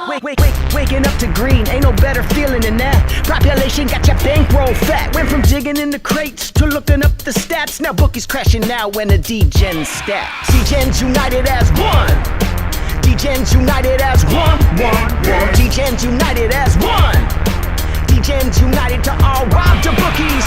Waking up to green, ain't no better feeling than that. Population got your bankroll fat. Went from digging in the crates to looking up the stats. Now bookies crashing now when the Degens stat. Degens united as one. Degens united as one. Degens united as one. Degens united to all rob the bookies.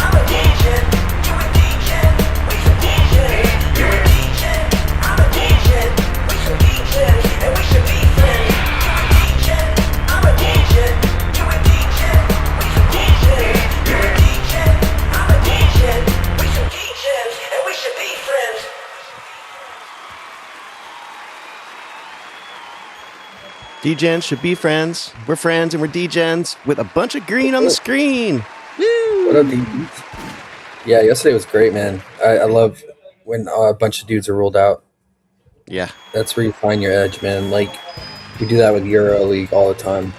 I'm a Degen, you a Degen, we some Degen. You're a Degen, I'm a Degen, we some Degen, and we should be friends. You're a Degen, I'm a Degen, you a Degen, we some Degen. You're a Degen, I'm a Degen, we some Degen, and we should be friends. Degens should be friends. We're friends and we're Degens with a bunch of green on the screen. Woo! What up, Degens? Yeah, yesterday was great, man. I love when a bunch of dudes are ruled out. Yeah. That's where you find your edge, man. Like, we do that with Euro League all the time.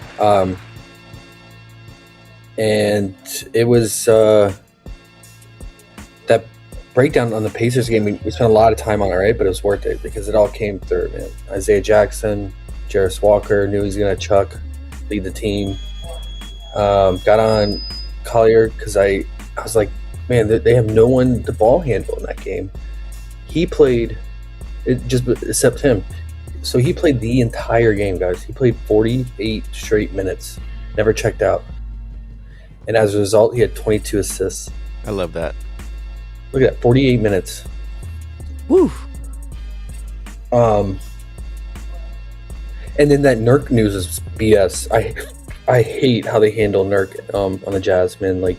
And it was that breakdown on the Pacers game. We spent a lot of time on it, right? But it was worth it because it all came through, man. Isaiah Jackson, Jarris Walker knew he was going to chuck, lead the team. Got on Collier because I was like, man, they have no one to ball handle in that game. He played it just except him. So he played the entire game, guys. He played 48 straight minutes, never checked out. And as a result, he had 22 assists. I love that. Look at that, 48 minutes. Woo. And then that Nurk news is BS. I hate how they handle Nurk on the Jazz, man. Like,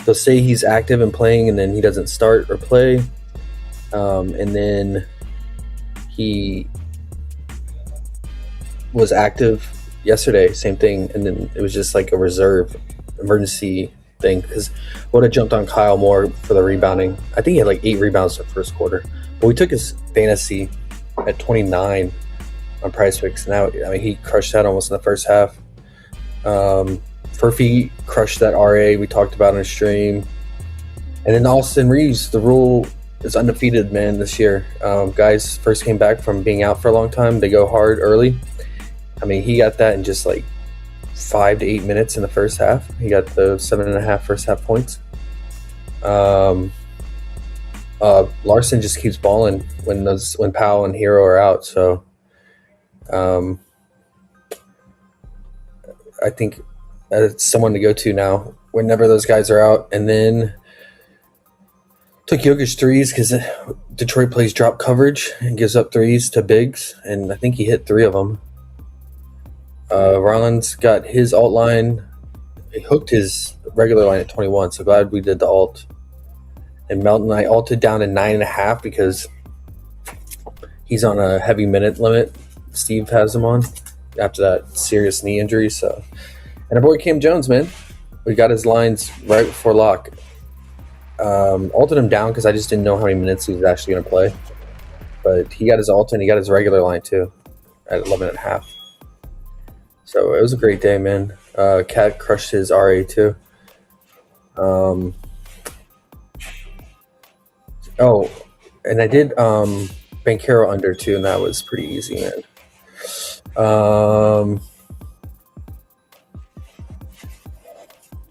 they'll say he's active and playing, and then he doesn't start or play. And then he was active yesterday, same thing. And then it was just like a reserve emergency thing because would have jumped on Kyle Moore for the rebounding. I think he had like 8 rebounds in the first quarter. But we took his fantasy at 29 on PrizePicks. Now, I mean, he crushed that almost in the first half. Furphy crushed that RA we talked about on the stream. And then Austin Reeves, the rule is undefeated, man, this year. Guys first came back from being out for a long time. They go hard early. I mean, he got that in just like 5 to 8 minutes in the first half. He got the 7.5 first half points. Larson just keeps balling when Powell and Hero are out. So I think it's someone to go to now whenever those guys are out. And then took Jokic threes because Detroit plays drop coverage and gives up threes to bigs, and I think he hit 3 of them. Rollins got his alt line. He hooked his regular line at 21, so glad we did the alt. And Melton, I alted down to 9.5 because he's on a heavy minute limit. Steve has him on after that serious knee injury. So, and our boy Cam Jones, man, we got his lines right before lock. Alted him down because I just didn't know how many minutes he was actually going to play. But he got his alt and he got his regular line too at 11.5. So it was a great day, man. Cat crushed his RA too. Oh, and I did Bankero under too, and that was pretty easy, man.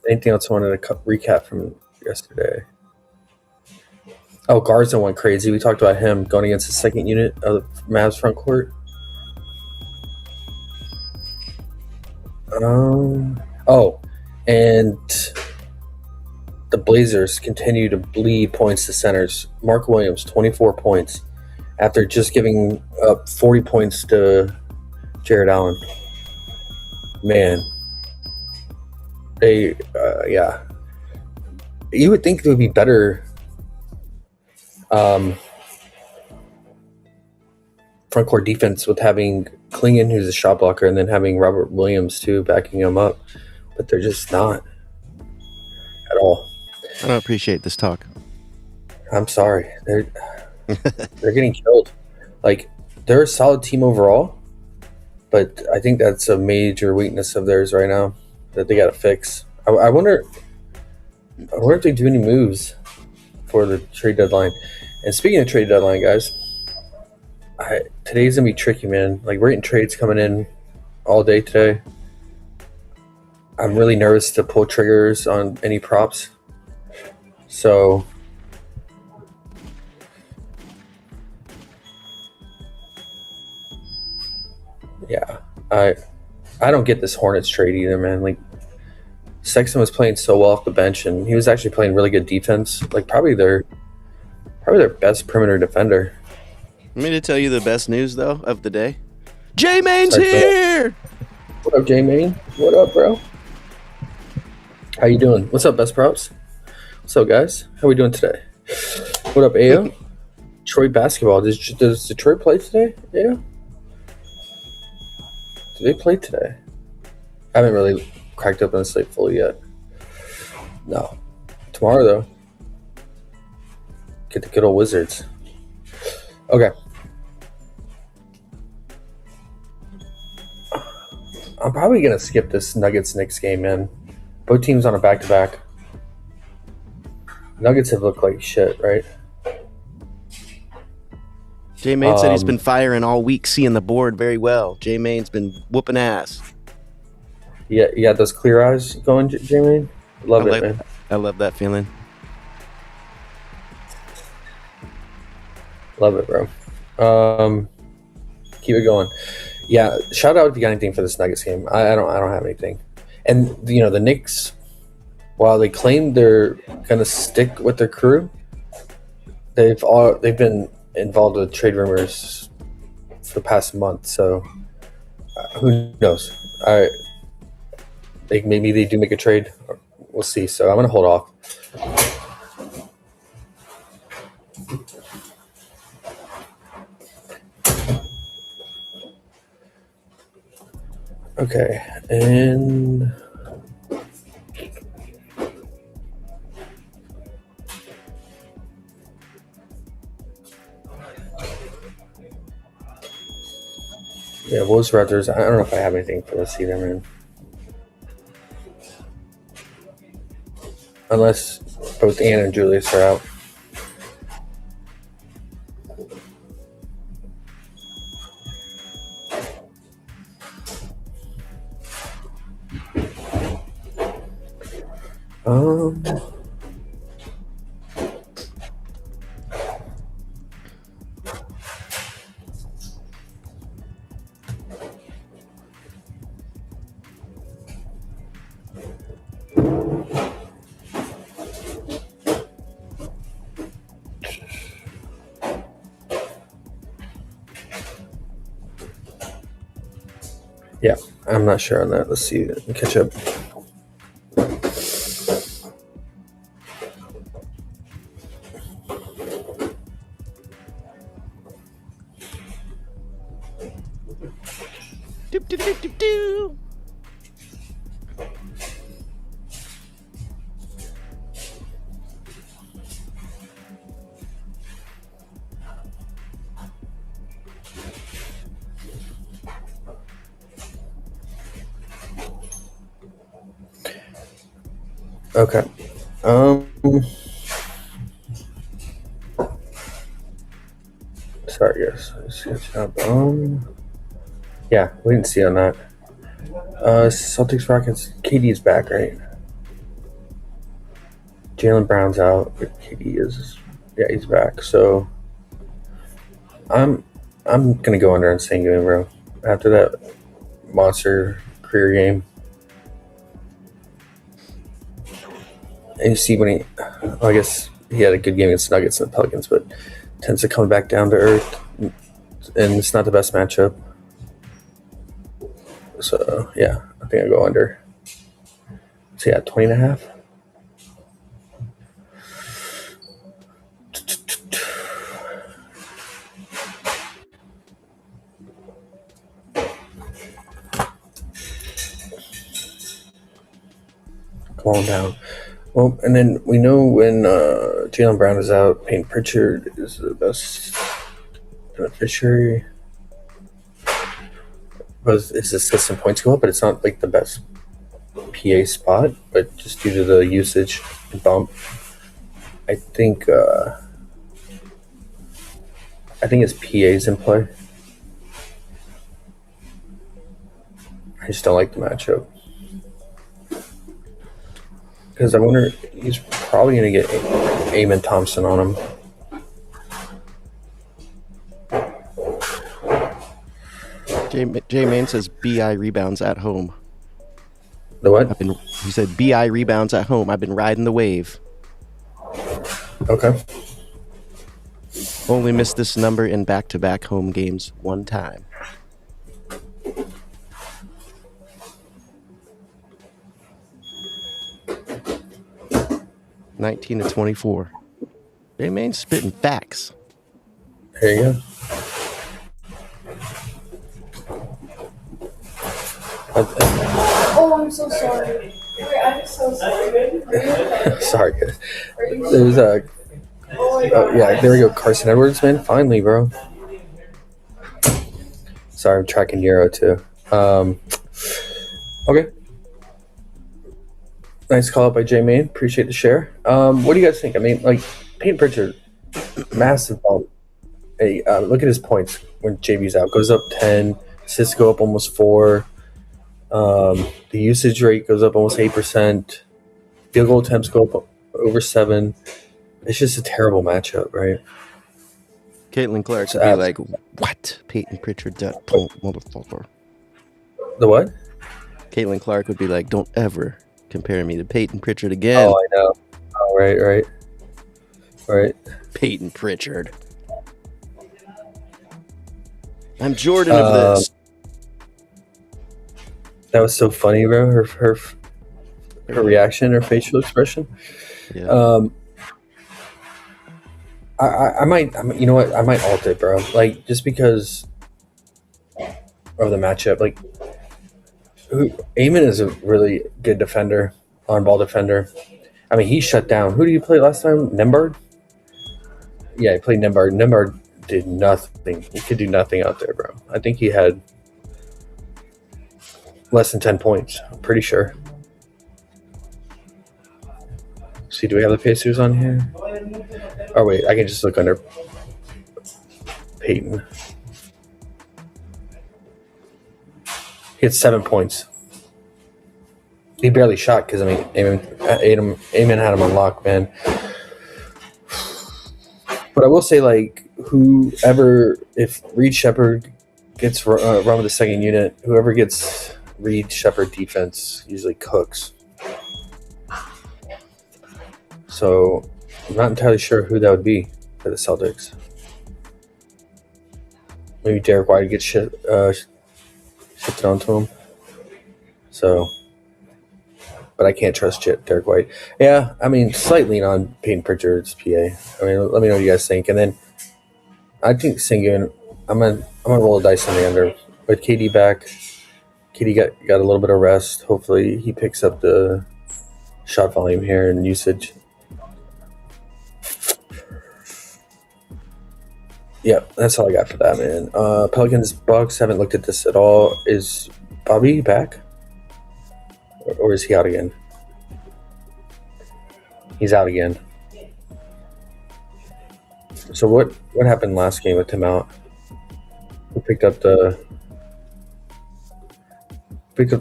Anything else I wanted to recap from yesterday? Oh, Garza went crazy. We talked about him going against the second unit of the Mavs front court. And the Blazers continue to bleed points to centers. Mark Williams, 24 points after just giving up 40 points to Jared Allen. Man. They, yeah. You would think it would be better front court defense with having Klingon, who's a shot blocker, and then having Robert Williams, too, backing him up. But they're just not at all. I don't appreciate this talk. I'm sorry. They're getting killed. Like, they're a solid team overall, but I think that's a major weakness of theirs right now that they got to fix. I wonder if they do any moves for the trade deadline. And speaking of trade deadline, guys, today's going to be tricky, man. Like, we're getting trades coming in all day today. I'm really nervous to pull triggers on any props. So yeah, I don't get this Hornets trade either, man. Like Sexton was playing so well off the bench, and he was actually playing really good defense. Like probably their best perimeter defender. Want me to tell you the best news though of the day? J-Main's here. What up, J-Main? What up, bro? How you doing? What's up, best props? What's up, guys? How we doing today? What up, Ayo? Detroit basketball. Does Detroit play today? Ayo? Do they play today? I haven't really cracked open the slate fully yet. No. Tomorrow, though. Get the good old Wizards. Okay. I'm probably going to skip this Nuggets-Knicks game, man. Both teams on a back-to-back. Nuggets have looked like shit, right? J-Main said he's been firing all week, seeing the board very well. J-Main's been whooping ass. Yeah, you got those clear eyes going, J-Main? Love it, man. I love that feeling. Love it, bro. Keep it going. Yeah, shout out if you got anything for this Nuggets game. I don't have anything. And the Knicks, while they claim they're gonna stick with their crew, they've been involved with trade rumors for the past month. So who knows? Maybe they do make a trade. We'll see. So I'm gonna hold off. Okay, and yeah, Wolves Raptors. I don't know if I have anything for this either, man. Unless both Ann and Julius are out. Yeah, I'm not sure on that. Let's see. Catch up. Do. Okay. Sorry, guys. Let's catch up. Yeah, we didn't see on that. Celtics Rockets. KD's back, right? Jaylen Brown's out, but KD is. Yeah, he's back. So I'm gonna go under insane game, bro. After that monster career game. And you see when I guess he had a good game against Nuggets and the Pelicans, but tends to come back down to earth, and it's not the best matchup. So, yeah, I think I'll go under. So, yeah, 20.5. Come on down. Well, and then we know when Jaylen Brown is out, Payne Pritchard is the best beneficiary. Because his assists and points go up, but it's not like the best PA spot, but just due to the usage bump, I think his PA's in play. just don't like the matchup. Because I wonder, he's probably going to get Eamon Thompson on him. J Main says BI rebounds at home. The what? He said BI rebounds at home. I've been riding the wave. Okay. Only missed this number in back-to-back home games one time. $19 to 24. J Main spitting facts. There you go. Oh, I'm so sorry. I'm so sorry. Sorry, guys. There's a. Oh, yeah, there we go. Carson Edwards, man. Finally, bro. Sorry, I'm tracking Euro too. Okay. Nice call out by J Main. Appreciate the share. What do you guys think? I mean, like, Peyton Pritchard, massive bump. Hey, look at his points when JB's out. Goes up 10. Assists go up almost 4. The usage rate goes up almost 8%. Field goal attempts go up over 7. It's just a terrible matchup, right? Caitlin Clark would be like, what? Peyton Pritchard, that punk motherfucker. The what? Caitlin Clark would be like, don't ever compare me to Peyton Pritchard again. Oh, I know. Oh, right. Peyton Pritchard. I'm Jordan of this. That was so funny, bro. Her reaction, her facial expression. Yeah. I might, you know what? I might alt it, bro. Like, just because of the matchup. Like, Eamon is a really good defender, on-ball defender. I mean, he shut down. Who did he play last time? Nembhard? Yeah, he played Nembhard. Nembhard did nothing. He could do nothing out there, bro. I think he had less than 10 points. I'm pretty sure. See, do we have the Pacers on here? Oh, wait. I can just look under Peyton. He had 7 points. He barely shot because, I mean, Eamon had him on lock, man. But I will say, like, if Reed Shepherd gets run with the second unit, whoever gets Reed Shepherd defense usually cooks. So I'm not entirely sure who that would be for the Celtics. Maybe Derek White gets shifted onto him. So, but I can't trust Derek White. Yeah, I mean, slightly on Peyton Pritchard's PA. I mean, let me know what you guys think. And then I think Sengun, I'm gonna roll a dice on the under. With KD back, KD got a little bit of rest. Hopefully he picks up the shot volume here and usage. Yeah, that's all I got for that, man. Pelicans, Bucks, haven't looked at this at all. Is Bobby back? Or is he out again? He's out again. So what happened last game with him out? Who picked up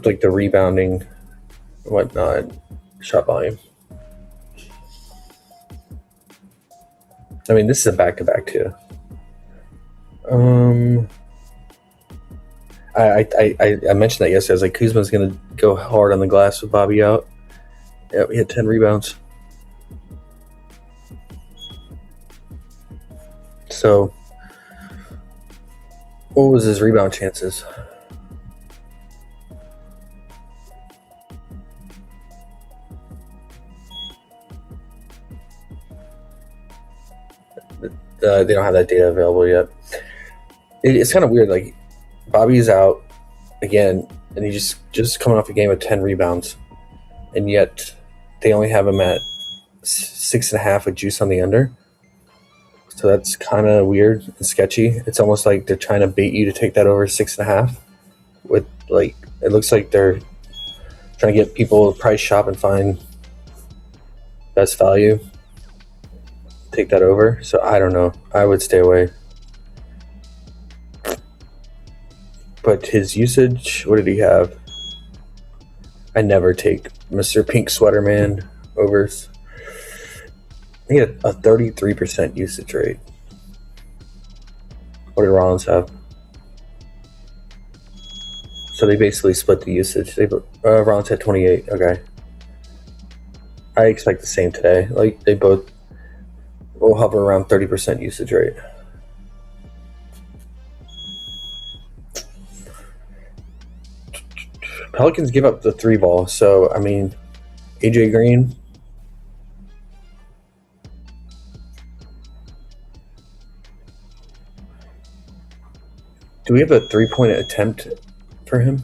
like the rebounding, whatnot, shot volume? I mean, this is a back-to-back too. I mentioned that yesterday. I was like, Kuzma's gonna go hard on the glass with Bobby out. Yeah, we had 10 rebounds. So, what was his rebound chances? They don't have that data available yet. It's kind of weird. Like, Bobby's out again, and he's just coming off a game with 10 rebounds, and yet they only have him at 6.5 with juice on the under. So that's kind of weird and sketchy. It's almost like they're trying to bait you to take that over 6.5. With, like, it looks like they're trying to get people to price shop and find best value. Take that over. So I don't know. I would stay away. But his usage, what did he have? I never take Mr. Pink Sweater Man overs. He had a 33% usage rate. What did Rollins have? So they basically split the usage. Rollins had 28. Okay. I expect the same today. Like, they both will hover around 30% usage rate. Pelicans give up the 3 ball. So, I mean, AJ Green. Do we have a 3-point attempt for him?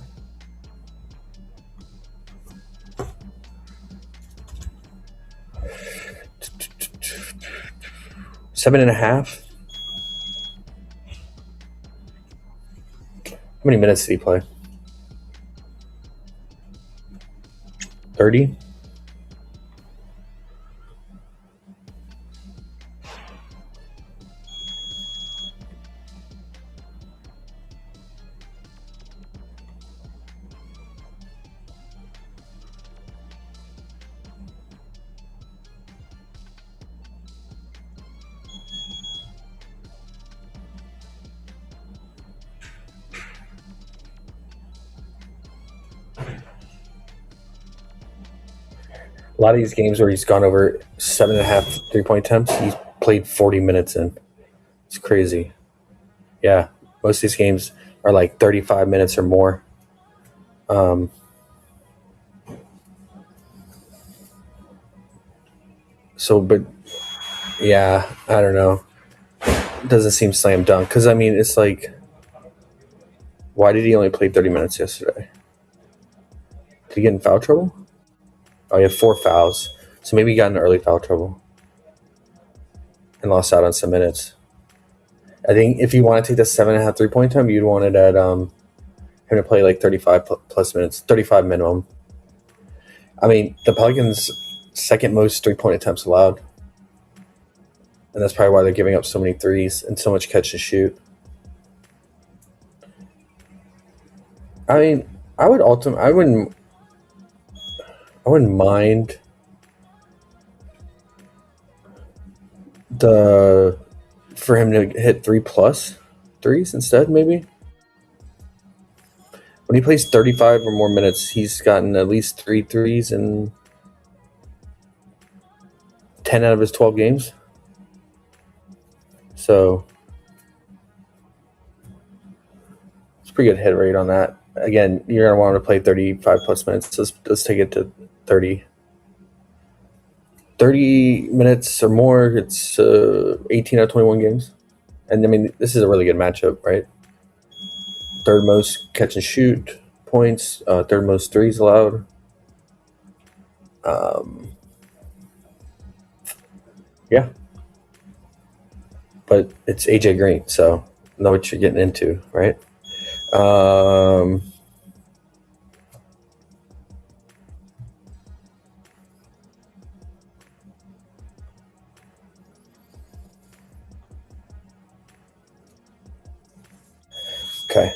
Seven and a half. How many minutes did he play? 30? A lot of these games where he's gone over 7.5 3-point attempts, he's played 40 minutes in. It's crazy. Yeah, most of these games are like 35 minutes or more. But yeah, I don't know. It doesn't seem slam dunk because, I mean, it's like, why did he only play 30 minutes yesterday? Did he get in foul trouble? Oh, he had 4 fouls. So maybe he got in early foul trouble and lost out on some minutes. I think if you want to take the 7.5 3-point time, you'd want it at him to play like 35 plus minutes, 35 minimum. I mean, the Pelicans' second most 3-point attempts allowed. And that's probably why they're giving up so many threes and so much catch and shoot. I mean, I wouldn't mind for him to hit 3+ threes instead, maybe. When he plays 35 or more minutes, he's gotten at least 3 threes in 10 out of his 12 games. So it's a pretty good hit rate on that. Again, you're going to want to play 35 plus minutes. Let's take it to 30. 30 minutes or more, it's 18 out of 21 games. And, I mean, this is a really good matchup, right? Third most catch and shoot points, third most threes allowed. Yeah. But it's AJ Green, so know what you're getting into, right? Okay.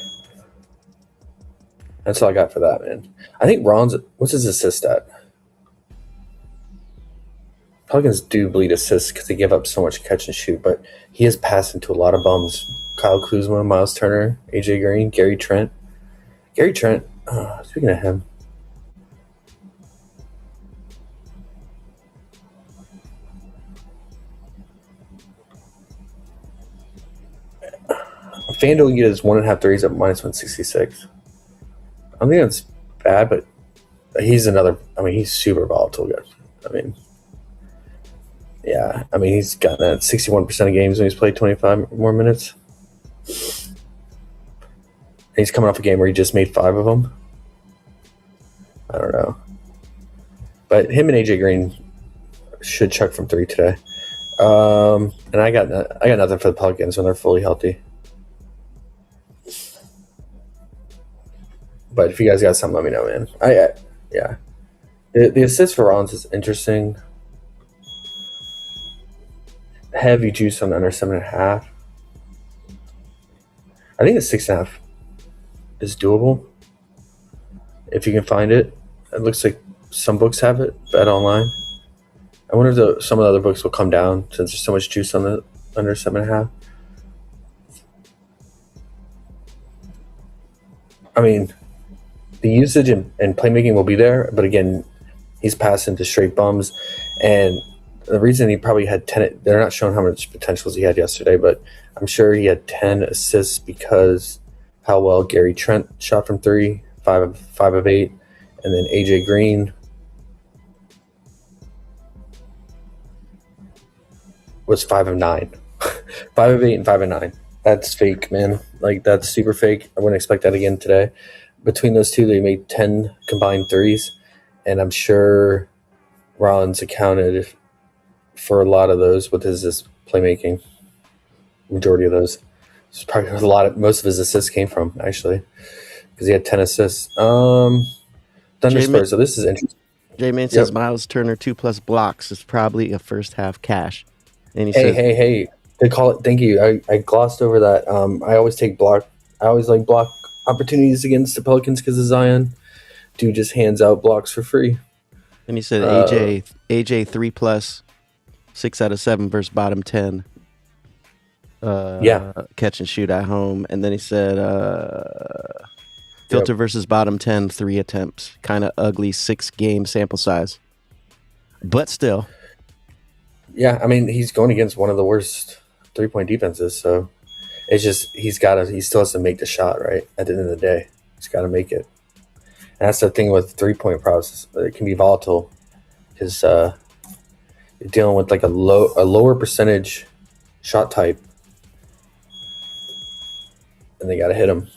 That's all I got for that, man. I think Ron's, what's his assist at? Pelicans do bleed assists because they give up so much catch and shoot, but he has passed into a lot of bums. Kyle Kuzma, Miles Turner, AJ Green, Gary Trent. Gary Trent, speaking of him. FanDuel get his 1.5 threes at -166. I don't think that's bad, but he's he's super volatile, guys. I mean, yeah. I mean, he's gotten that 61% of games when he's played 25 more minutes. And he's coming off a game where he just made 5 of them. I don't know. But him and AJ Green should chuck from 3 today. And I got nothing for the Pelicans when they're fully healthy. But if you guys got something, let me know, man. Yeah. The assist for Rollins is interesting. Heavy juice on under 7.5. I think the 6.5 is doable if you can find it. It looks like some books have it, Bet Online. I wonder if some of the other books will come down since there's so much juice on the under 7.5. I mean, the usage and playmaking will be there, but again, he's passing to straight bums. And the reason he probably had 10, they're not showing how much potentials he had yesterday, but I'm sure he had 10 assists because how well Gary Trent shot from 3, 5 of 8, and then AJ Green was 5 of 9. 5 of 8 and 5 of 9. That's fake, man. Like, that's super fake. I wouldn't expect that again today. Between those two, they made 10 combined threes, and I'm sure Rollins accounted for a lot of those with his playmaking. Majority of those. It's probably most of his assists came from, actually, because he had 10 assists. Thunder Spurs, so this is interesting. J-Man says Miles Turner 2+ blocks is probably a first half cash. And he hey. They call it. Thank you. I glossed over that. I always take block. I always like block opportunities against the Pelicans because of Zion. Dude just hands out blocks for free. And he said AJ 3+, 6 out of 7 versus bottom 10. Catch and shoot at home. And then he said filter versus bottom 10, 3 attempts. Kind of ugly 6-game sample size. But still. Yeah, I mean, he's going against one of the worst 3-point defenses, so it's just he still has to make the shot, right? At the end of the day, he's got to make it. And that's the thing with 3-point props; it can be volatile because you're dealing with like a lower percentage shot type, and they got to hit him.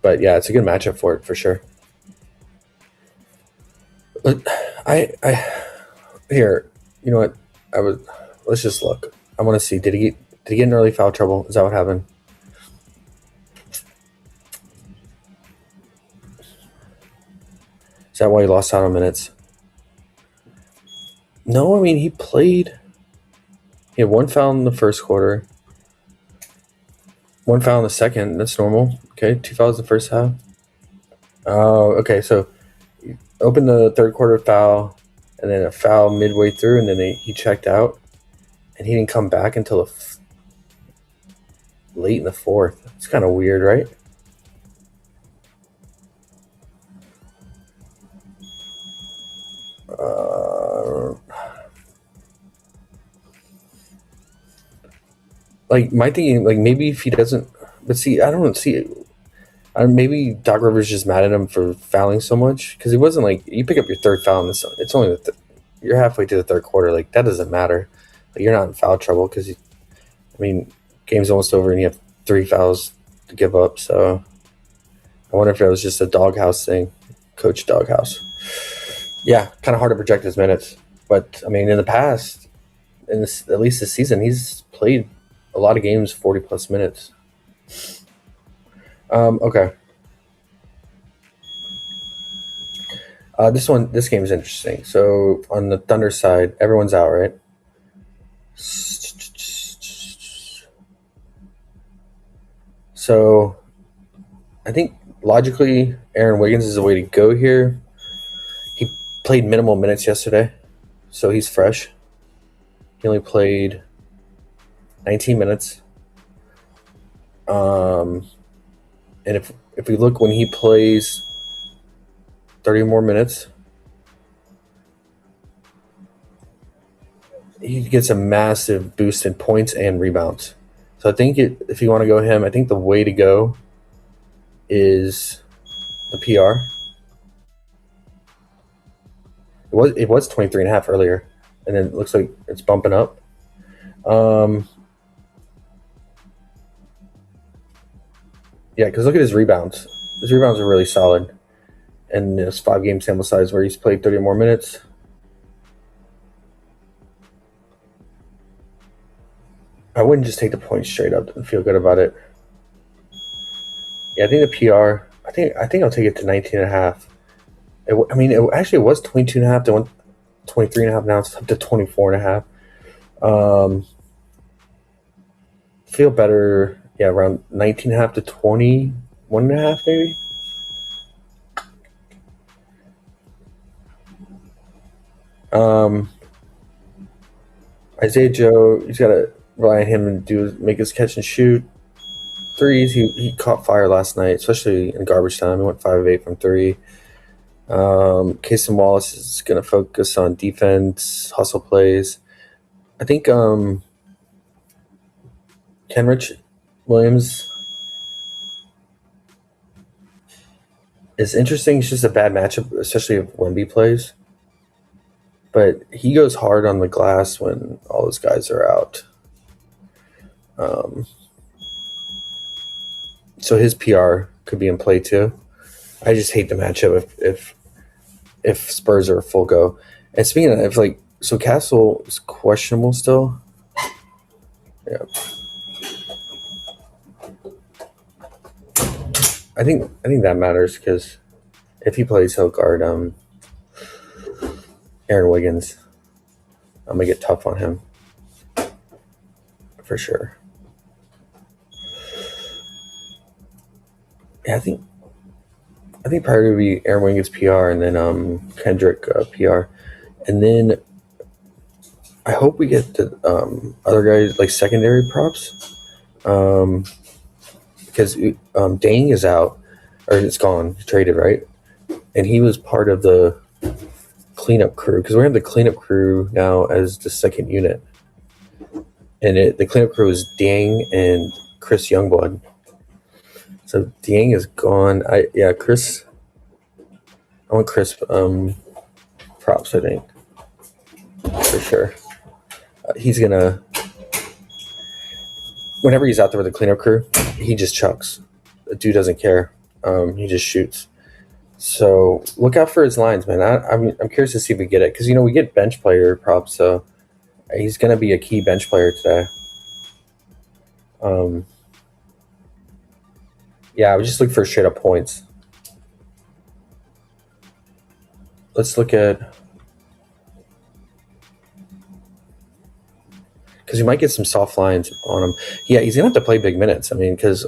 But yeah, it's a good matchup for it for sure. But here, you know what? Let's just look. I want to see. Did he get in early foul trouble? Is that what happened? Is that why he lost out on minutes? No, I mean he played. He had 1 foul in the first quarter. 1 foul in the second. That's normal. Okay, 2 fouls in the first half. Oh, okay. So open the third quarter foul. And then a foul midway through, and then he checked out, and he didn't come back until late in the fourth. It's kind of weird, right? Like my thinking, like maybe if he doesn't, but see, I don't see it. Maybe Doc Rivers just mad at him for fouling so much because he wasn't like you pick up your third foul in this. It's only you're halfway to the third quarter. Like that doesn't matter. Like, you're not in foul trouble because game's almost over and you have 3 fouls to give up. So I wonder if it was just a doghouse thing, coach doghouse. Yeah, kind of hard to project his minutes, but I mean in the past, at least this season, he's played a lot of games 40+ minutes. Okay. This game is interesting. So on the Thunder side, everyone's out, right? So I think logically, Aaron Wiggins is the way to go here. He played minimal minutes yesterday, so he's fresh. He only played 19 minutes. And if we look when he plays 30 more minutes, he gets a massive boost in points and rebounds. So I think if you want to go him, I think the way to go is the PR. It was 23.5 earlier, and then it looks like it's bumping up. Yeah, because look at his rebounds. His rebounds are really solid. And this 5-game sample size where he's played 30 more minutes. I wouldn't just take the points straight up and feel good about it. Yeah, I think the PR, I think I'll take it to 19.5. It actually was 22.5. They went 23.5. Now it's up to 24.5. Feel better. Yeah, around 19.5 to 21.5 maybe. Isaiah Joe, he's got to rely on him and make his catch and shoot threes. He caught fire last night, especially in garbage time. He went 5 of 8 from 3. Casey Wallace is going to focus on defense, hustle plays. I think Kenrich Williams is interesting. It's just a bad matchup, especially if Wemby plays. But he goes hard on the glass when all those guys are out. So his PR could be in play too. I just hate the matchup if Spurs are a full go. And speaking of, so Castle is questionable still. Yeah. I think that matters because if he plays, he'll guard Aaron Wiggins. I'm gonna get tough on him for sure. Yeah, I think priority would be Aaron Wiggins PR and then Kendrick PR, and then I hope we get the other guys like secondary props because Dang is out or it's gone, traded, right? And he was part of the cleanup crew because we have the cleanup crew now as the second unit, and the cleanup crew is Dang and Chris Youngblood. So Dang is gone. I want Chris props, I think, for sure. He's gonna, whenever he's out there with the cleanup crew, he just chucks. The dude doesn't care. He just shoots. So look out for his lines, man. I'm curious to see if we get it because we get bench player props, so he's gonna be a key bench player today. Yeah, I would just look for straight up points. Let's look at, because you might get some soft lines on him. Yeah, he's gonna have to play big minutes. I mean, because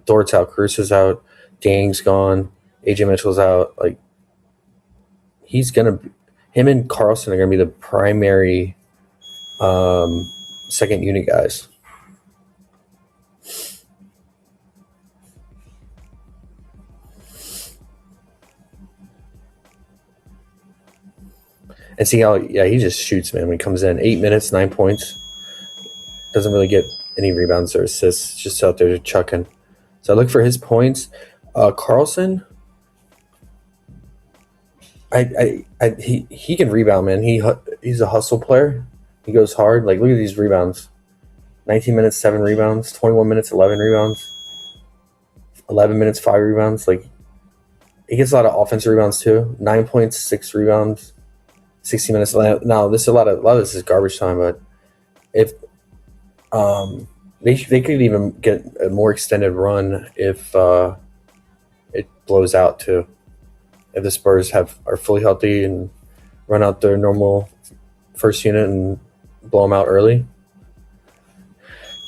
Dort's out, Cruz is out, Dang's gone, AJ Mitchell's out. Like, him and Carlson are gonna be the primary second unit guys. And see how, he just shoots, man, when he comes in. 8 minutes, 9 points. Doesn't really get any rebounds or assists. Just out there chucking. So I look for his points. Carlson, he can rebound, man. He's a hustle player. He goes hard. Like, look at these rebounds. 19 minutes, 7 rebounds. 21 minutes, 11 rebounds. 11 minutes, 5 rebounds. Like, he gets a lot of offensive rebounds too. 9 points, 6 rebounds. 60 minutes. Now, this is a lot of this is garbage time, but if they could even get a more extended run if it blows out too. If the Spurs are fully healthy and run out their normal first unit and blow them out early,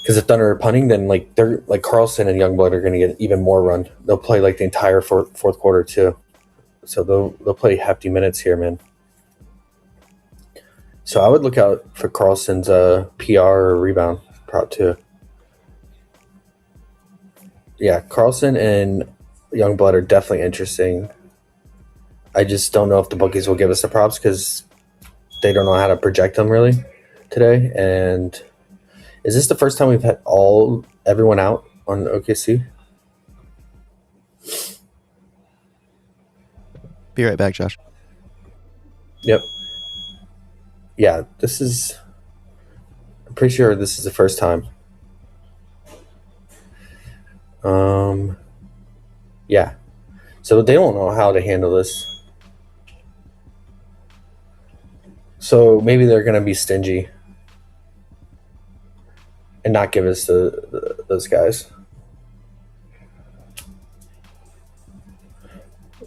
because if Thunder are punting, then they're like Carlson and Youngblood are going to get even more run. They'll play like the entire fourth quarter too, so they'll play hefty minutes here, man. So I would look out for Carlson's PR or rebound prop too. Yeah, Carlson and Youngblood are definitely interesting. I just don't know if the bookies will give us the props because they don't know how to project them really today. And is this the first time we've had everyone out on OKC? Be right back, Josh. Yep. Yeah, I'm pretty sure this is the first time. Yeah. So they don't know how to handle this. So maybe they're going to be stingy and not give us those guys.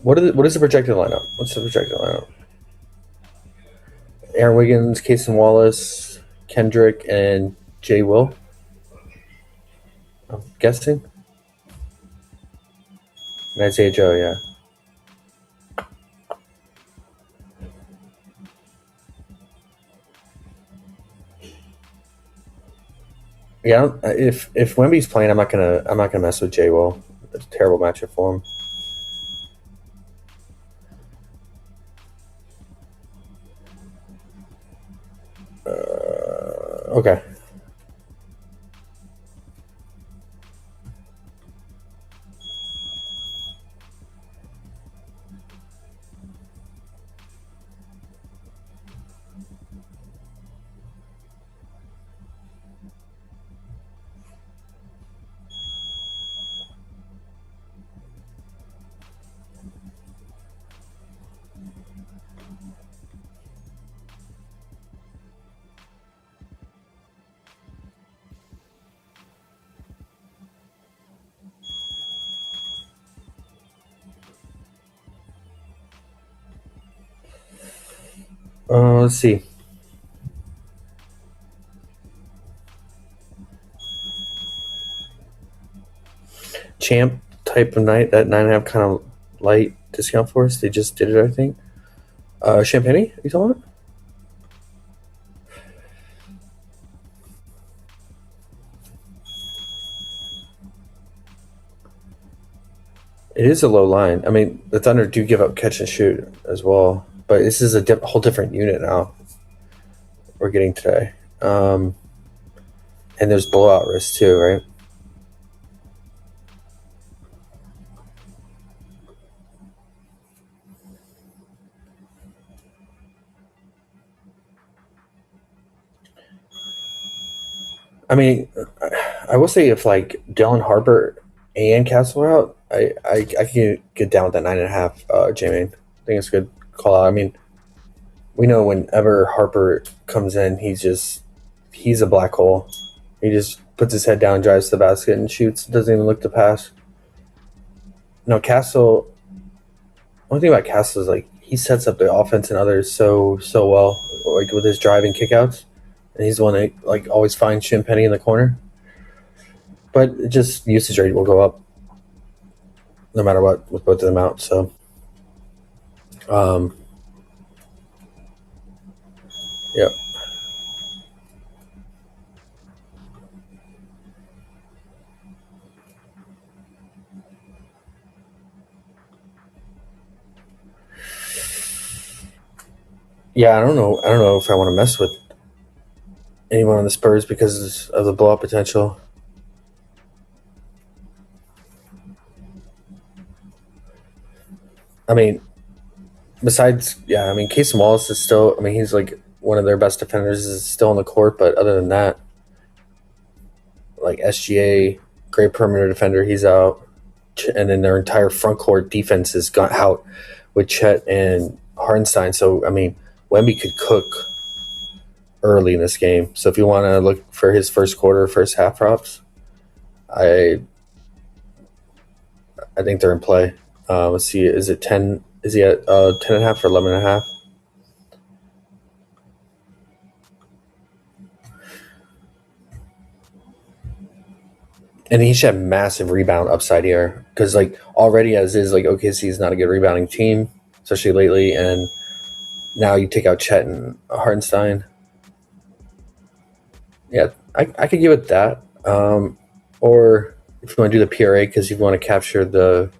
What is the projected lineup? What's the projected lineup? Aaron Wiggins, Casey Wallace, Kendrick, and Jay Will. I'm guessing. And Isaiah Joe, yeah. Yeah, if Wemby's playing, I'm not gonna mess with Jay Will. It's a terrible matchup for him. Okay. Let's see. Champ type of night, that 9.5 kind of light discount for us. They just did it, I think. Champagne, you talking about? It is a low line. I mean, the Thunder do give up catch and shoot as well, but this is a whole different unit now we're getting today. And there's blowout risk too, right? I mean, I will say if like Dylan Harper and Castle are out, I can get down with that 9.5. J-Main. I think it's a good call out. I mean, we know whenever Harper comes in, he's a black hole. He just puts his head down, drives to the basket, and shoots. Doesn't even look to pass. No, Castle. One thing about Castle is like he sets up the offense and others so well, like with his driving kickouts, and he's the one that like always finds Champagne in the corner. But just usage rate will go up no matter what with both of them out. So, yeah. Yeah, I don't know. I don't know if I want to mess with anyone on the Spurs because of the blowout potential. I mean, besides, yeah, I mean, Casey Wallace is still. I mean, he's like one of their best defenders. Is still on the court, but other than that, like SGA, great perimeter defender, he's out, and then their entire front court defense has gone out with Chet and Hardenstein. So I mean, Wemby could cook early in this game. So if you want to look for his first quarter, first half props, I think they're in play. Let's see, is it 10? Is he at 10.5 or 11.5? And he should have massive rebound upside here because, like, already as is, like, OKC is not a good rebounding team, especially lately. And now you take out Chet and Hardenstein. Yeah, I could give it that. Or if you want to do the PRA because you want to capture the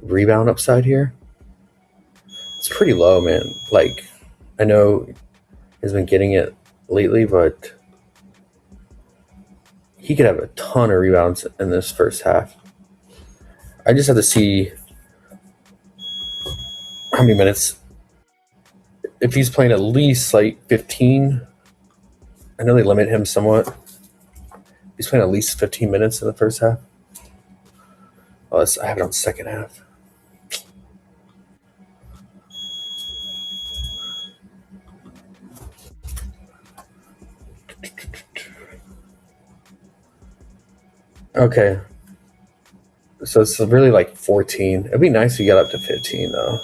rebound upside here, it's pretty low, man. Like, I know he's been getting it lately, but he could have a ton of rebounds in this first half. I just have to see how many minutes. If he's playing at least like 15, I know they limit him somewhat. He's playing at least 15 minutes in the first half. Oh, I have it on second half. Okay. So it's really like 14. It'd be nice if you got up to 15, though.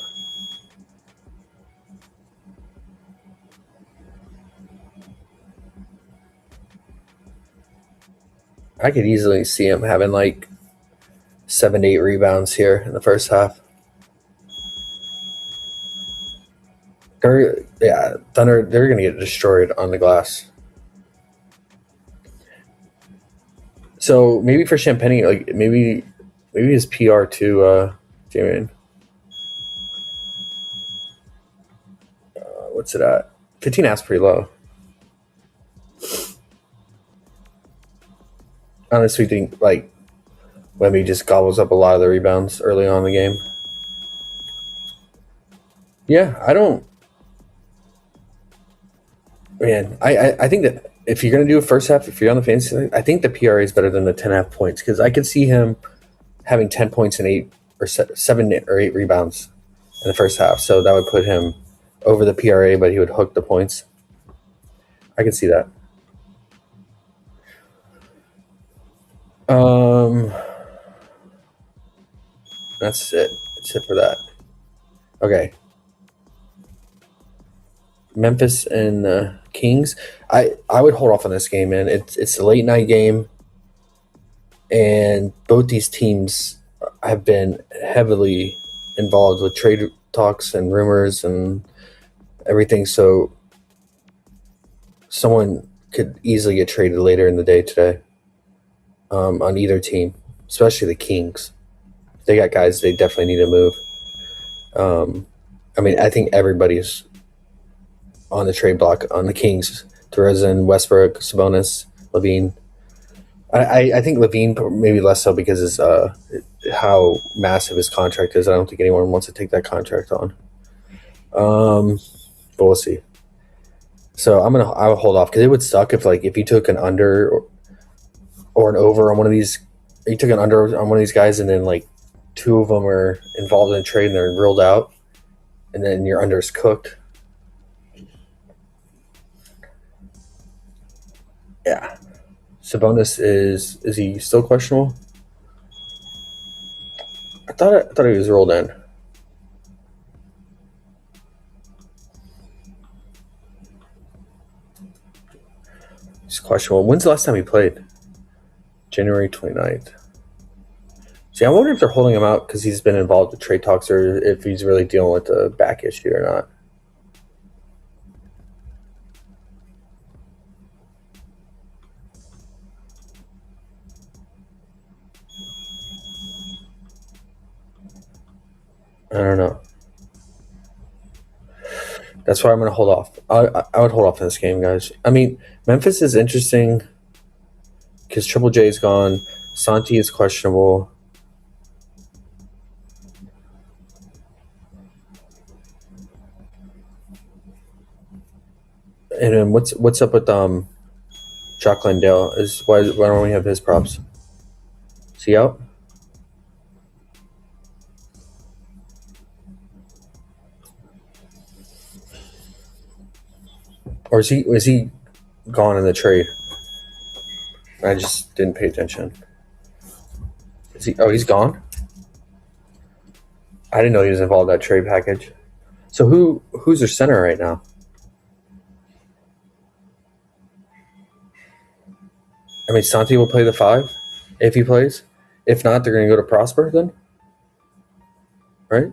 I could easily see him having like 7 to 8 rebounds here in the first half. Thunder, they're going to get destroyed on the glass. So maybe for Champagne, like maybe his PR to Jamian. What's it at? 15 is pretty low. I honestly think like Wemby just gobbles up a lot of the rebounds early on in the game. Yeah, I don't. Man, I think that if you're gonna do a first half, if you're on the fantasy side, I think the PRA is better than the 10.5 points because I could see him having 10 points and 8 or 7 or 8 rebounds in the first half. So that would put him over the PRA, but he would hook the points. I can see that. That's it. That's it for that. Okay. Memphis and Kings. I would hold off on this game, man. It's a late night game, and both these teams have been heavily involved with trade talks and rumors and everything. So someone could easily get traded later in the day today on either team, especially the Kings. They got guys they definitely need to move. I mean, I think everybody's on the trade block on the Kings. DeRozan, Westbrook, Sabonis, Levine. I think Levine maybe less so because of how massive his contract is. I don't think anyone wants to take that contract on. But we'll see. So I will hold off because it would suck if you took an under or an over on one of these. You took an under on one of these guys and then like two of them are involved in a trade and they're ruled out, and then your under is cooked. Yeah. Sabonis is he still questionable? I thought he was rolled in. He's questionable. When's the last time he played? January 29th. See, I wonder if they're holding him out because he's been involved with trade talks or if he's really dealing with a back issue or not. I don't know. That's why I'm going to hold off. I would hold off in this game, guys. I mean, Memphis is interesting because Triple J is gone. Santi is questionable. And then what's up with Jock Landale? Why don't we have his props? Is he out? Or is he gone in the trade? I just didn't pay attention. Is he? Oh, he's gone. I didn't know he was involved in that trade package. So who's their center right now? I mean, Santi will play the 5 if he plays. If not, they're going to go to Prosper then, right?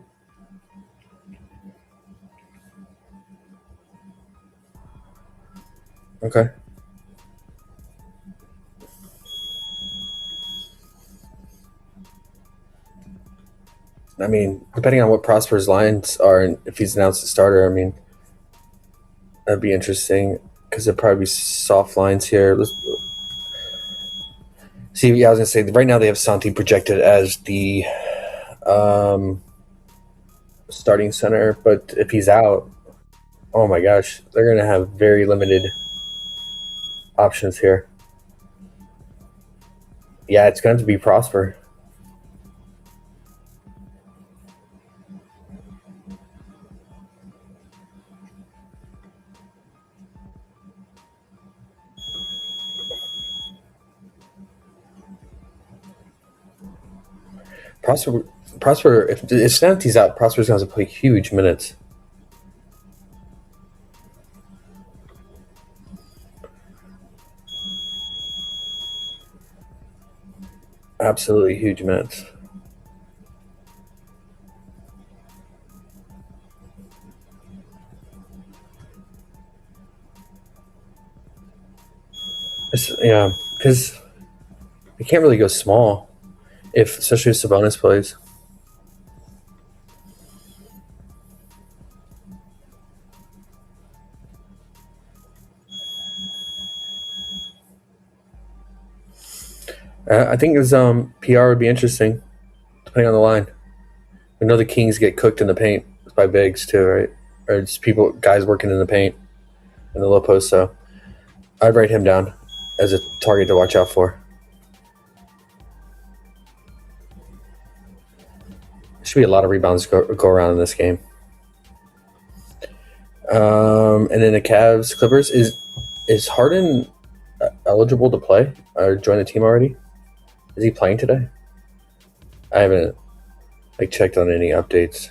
Okay. I mean, depending on what Prosper's lines are and if he's announced a starter, I mean, that'd be interesting because there'd probably be soft lines here. See, yeah, I was going to say, right now they have Santi projected as the starting center, but if he's out, oh my gosh, they're going to have very limited options here. Yeah, it's going to be Prosper. Prosper, if Santi's out, Prosper's going to play huge minutes. Absolutely huge minutes. Yeah, because They can't really go small, especially if Sabonis plays. I think his PR would be interesting, depending on the line. I know the Kings get cooked in the paint by bigs too, right? Or just guys working in the paint in the low post. So I'd write him down as a target to watch out for. There should be a lot of rebounds go around in this game. And then the Cavs Clippers, is Harden eligible to play or join the team already? Is he playing today? I haven't checked on any updates.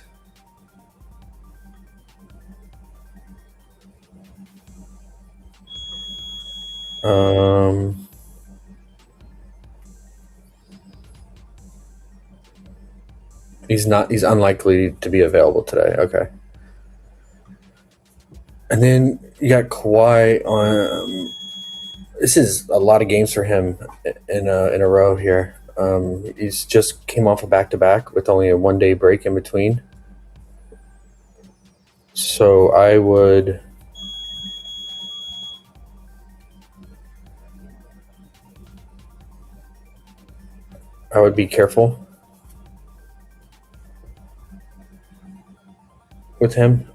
He's unlikely to be available today. Okay. And then you got Kawhi on. This is a lot of games for him in a row here. He's just came off a back-to-back with only a 1 day break in between. So I would be careful with him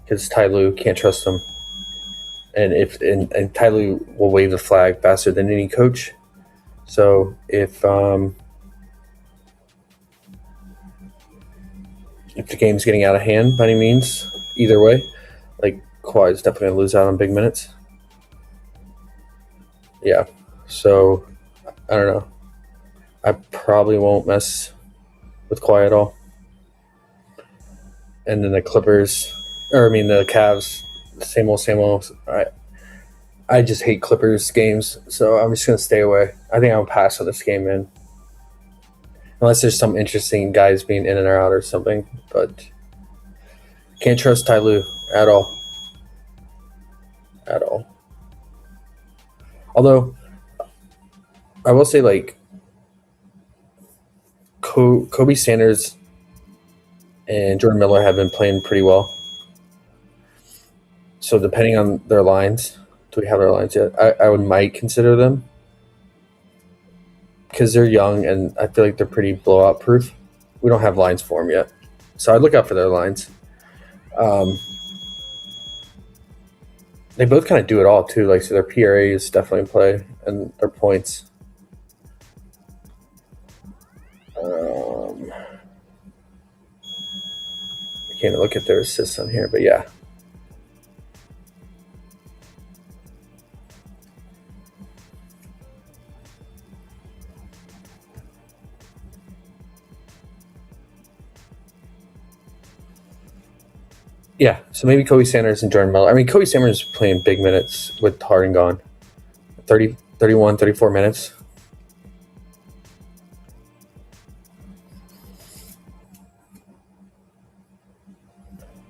because Ty Lue, can't trust him. And Ty Lue will wave the flag faster than any coach. So if the game's getting out of hand by any means, either way, Kawhi is definitely going to lose out on big minutes. Yeah. So I don't know. I probably won't mess with Kawhi at all. And then the Cavs, same old. I just hate Clippers games, so I'm just going to stay away. I think I'll pass on this game, man. Unless there's some interesting guys being in and out or something. But can't trust Ty Lue at all. At all. Although, I will say, Kobe Sanders and Jordan Miller have been playing pretty well. So depending on their lines, do we have their lines yet? I might consider them because they're young and I feel like they're pretty blowout proof. We don't have lines for them yet, so I'd look out for their lines. They both kind of do it all too. So their PRA is definitely in play and their points. I can't look at their assists on here, but yeah. Yeah, so maybe Kobe Sanders and Jordan Miller. I mean, Kobe Sanders is playing big minutes with Harden gone. 30, 31, 34 minutes.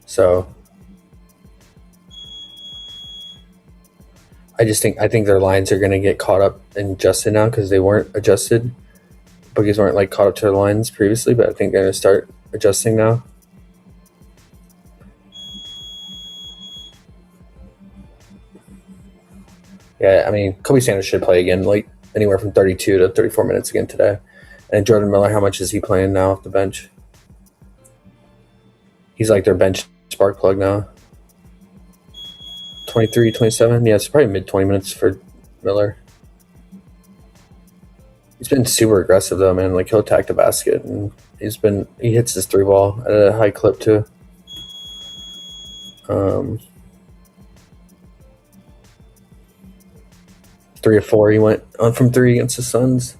So I think their lines are going to get caught up and adjusted now because they weren't adjusted. Boogies weren't caught up to their lines previously, but I think they're going to start adjusting now. Yeah, I mean, Kobe Sanders should play again, anywhere from 32 to 34 minutes again today. And Jordan Miller, how much is he playing now off the bench? He's their bench spark plug now. 23, 27? Yeah, it's probably mid-20 minutes for Miller. He's been super aggressive, though, man. He'll attack the basket, and he hits his three ball at a high clip, too. 3 of 4 he went on from 3 against the Suns.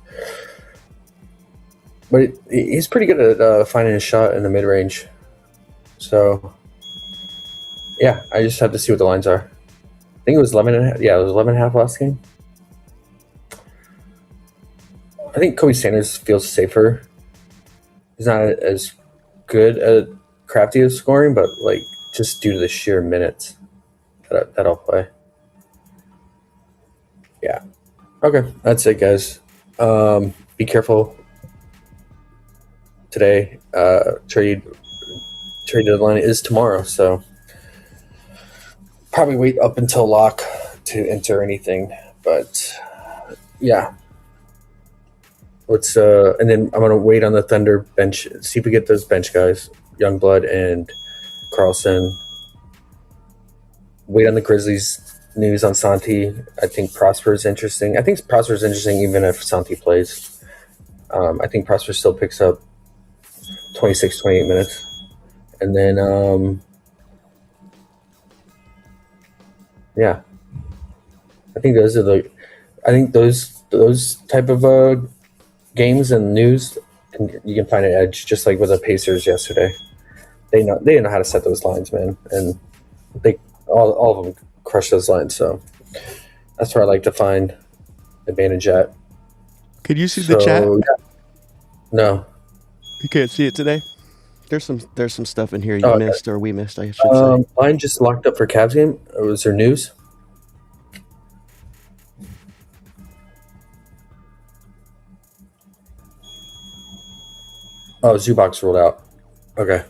But he's pretty good at finding a shot in the mid-range. So, yeah, I just have to see what the lines are. I think it was 11.5. Yeah, it was 11.5 last game. I think Kobe Sanders feels safer. He's not as good at crafty as scoring, but just due to the sheer minutes that I'll play. Yeah. Okay, that's it, guys. Be careful today. Trade deadline is tomorrow, so probably wait up until lock to enter anything. But yeah, let's and then I'm gonna wait on the Thunder bench, see if we get those bench guys, Youngblood and Carlson. Wait on the Grizzlies news on Santi. I think Prosper is interesting. I think Prosper is interesting even if Santi plays. I think Prosper still picks up 26, 28 minutes. And then, yeah. I think those are those type of games and news, you can find an edge, just like with the Pacers yesterday. They know how to set those lines, man. And they all of them crush those lines, so that's where I like to find advantage at. Could you see the chat? Yeah. No. You can't see it today? There's some stuff in here you missed, or we missed, I should say. Line just locked up for Cavs game. Was there news? Oh, Zubac's ruled out. Okay.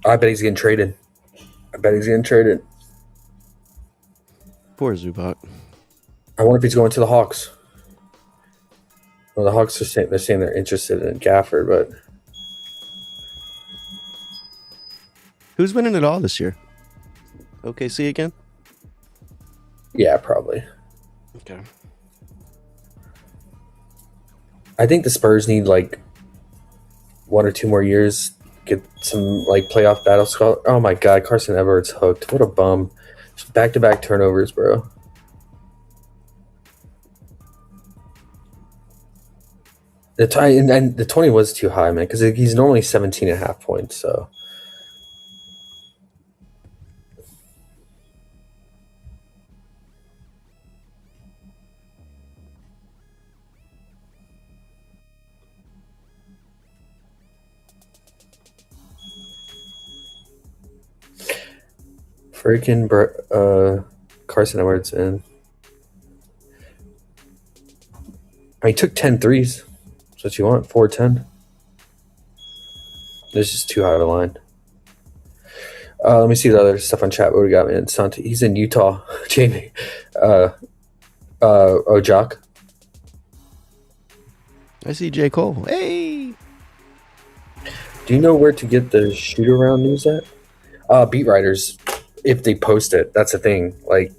I bet he's getting traded. Poor Zubac. I wonder if he's going to the Hawks. Well, the Hawks are saying they're interested in Gafford, but who's winning it all this year? OKC again? Yeah, probably. Okay. I think the Spurs need like 1 or 2 more years, get some like playoff battle score. Oh my God, Carson Edwards hooked. What a bum. Back-to-back turnovers, bro. The 20 was too high, man, because he's normally 17.5 points, so. Freaking Carson Edwards, and he took 10 threes. That's what you want, 4-10. It's just too high of a line. Let me see the other stuff on chat. What we got, man? Santi, he's in Utah. Jamie, Ojak. I see J. Cole. Hey. Do you know where to get the shoot around news at? Beat writers, if they post it. That's the thing. Like,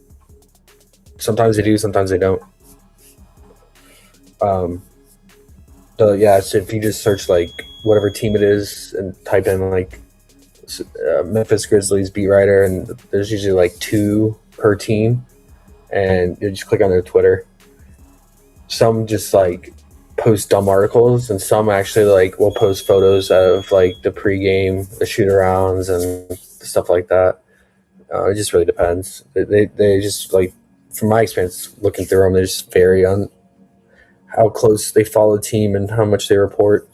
sometimes they do, sometimes they don't. So yeah, so if you just search like whatever team it is and type in like Memphis Grizzlies beat writer, and there's usually like 2 per team, and you just click on their Twitter. Some just like post dumb articles, and some actually like will post photos of like the pregame, the shoot arounds, and stuff like that. It just really depends. They just like, from my experience looking through them, they just vary on how close they follow the team and how much they report.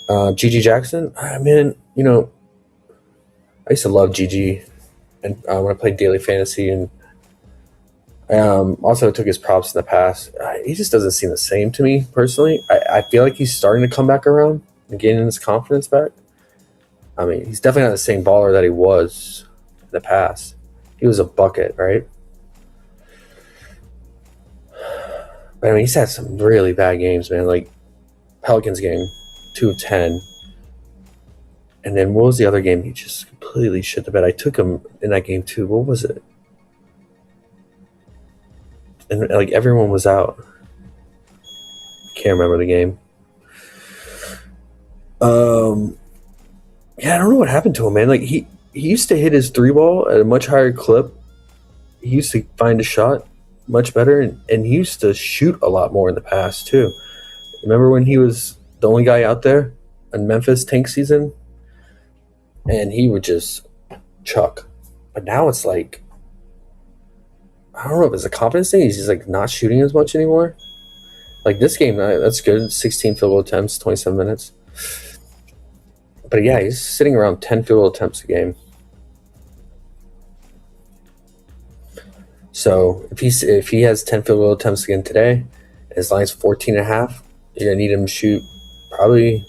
GG Jackson, I mean, you know, I used to love GG, and when I played daily fantasy, and also took his props in the past. He just doesn't seem the same to me personally. I feel like he's starting to come back around and gaining his confidence back. I mean, he's definitely not the same baller that he was in the past. He was a bucket, right? But I mean, he's had some really bad games, man. Like Pelicans game, 2 of 10. And then what was the other game? He just completely shit the bed. I took him in that game too. What was it? And like everyone was out. Can't remember the game. Yeah, I don't know what happened to him, man. Like he used to hit his 3-ball at a much higher clip. He used to find a shot much better, and he used to shoot a lot more in the past too. Remember when he was the only guy out there in Memphis tank season? And he would just chuck. But now it's like, I don't know if it's a confidence thing. He's just like not shooting as much anymore. Like this game, that's good. 16 field goal attempts, 27 minutes. But yeah, he's sitting around 10 field goal attempts a game. So if he has 10 field goal attempts again today, and his line's 14.5, you're gonna need him to shoot probably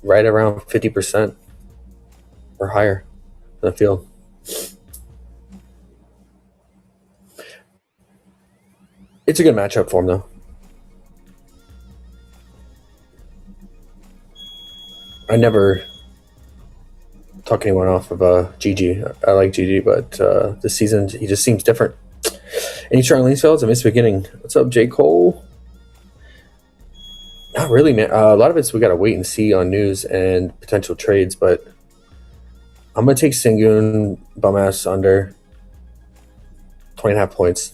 right around 50% or higher from the field. It's a good matchup for him, though. I never talk anyone off of GG. I like GG, but this season he just seems different. Any strong leans, fellas? I missed the beginning. What's up, J. Cole? Not really, man. A lot of it's we got to wait and see on news and potential trades, but I'm going to take Sengun bum-ass under 20.5 points.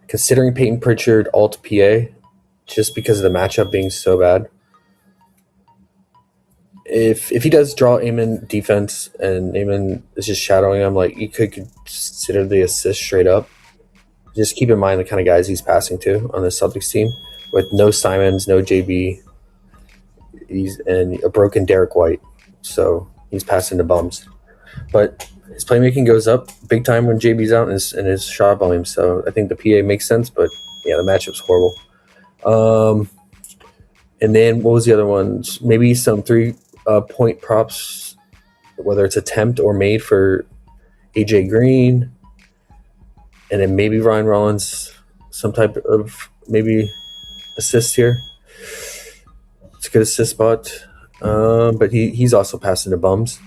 Considering Peyton Pritchard alt PA, just because of the matchup being so bad. If he does draw Eamon defense and Eamon is just shadowing him, like, you could consider the assist straight up. Just keep in mind the kind of guys he's passing to on the Celtics team with no Simons, no JB, and a broken Derek White. So he's passing to bums. But his playmaking goes up big time when JB's out and his shot volume. So I think the PA makes sense, but yeah, the matchup's horrible. And then what was the other one? Maybe some 3-point props, whether it's attempt or made for AJ Green, and then maybe Ryan Rollins, some type of maybe assist here. It's a good assist spot, but he's also passing to bums.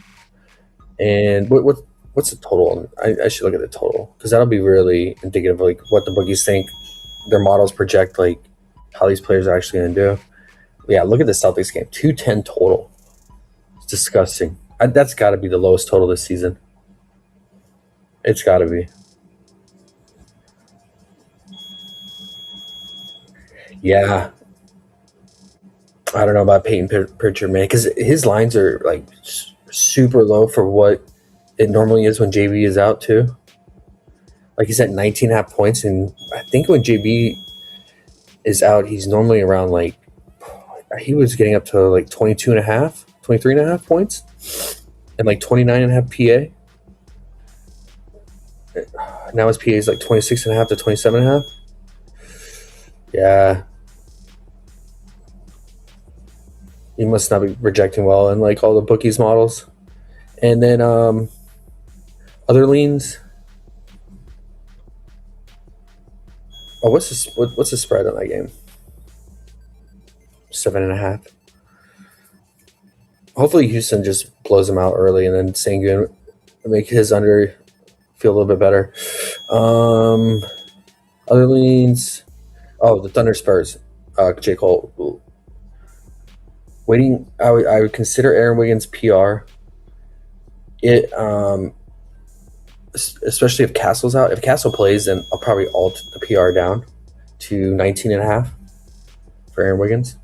And what's the total? I should look at the total because that'll be really indicative of like what the bookies think their models project, like how these players are actually going to do. Yeah, look at the Celtics game, 210 total. It's disgusting. That's got to be the lowest total this season. It's got to be. Yeah. I don't know about Peyton Pritchard, man, because his lines are like super low for what it normally is when JB is out too. Like he's at 19.5 points, and I think when JB is out, he's normally around like he was getting up to like 22.5, 23.5 points, and like 29.5 PA. Now his PA is like 26.5 to 27.5. Yeah. He must not be projecting well in like all the bookies models. And then other leans. Oh, what's the spread on that game? 7.5. Hopefully Houston just blows him out early, and then Sengun make his under feel a little bit better. Other leans. Oh, the Thunder Spurs. J. Cole. Waiting. I would consider Aaron Wiggins PR. Especially if Castle's out. If Castle plays, then I'll probably alt the PR down to 19.5 for Aaron Wiggins.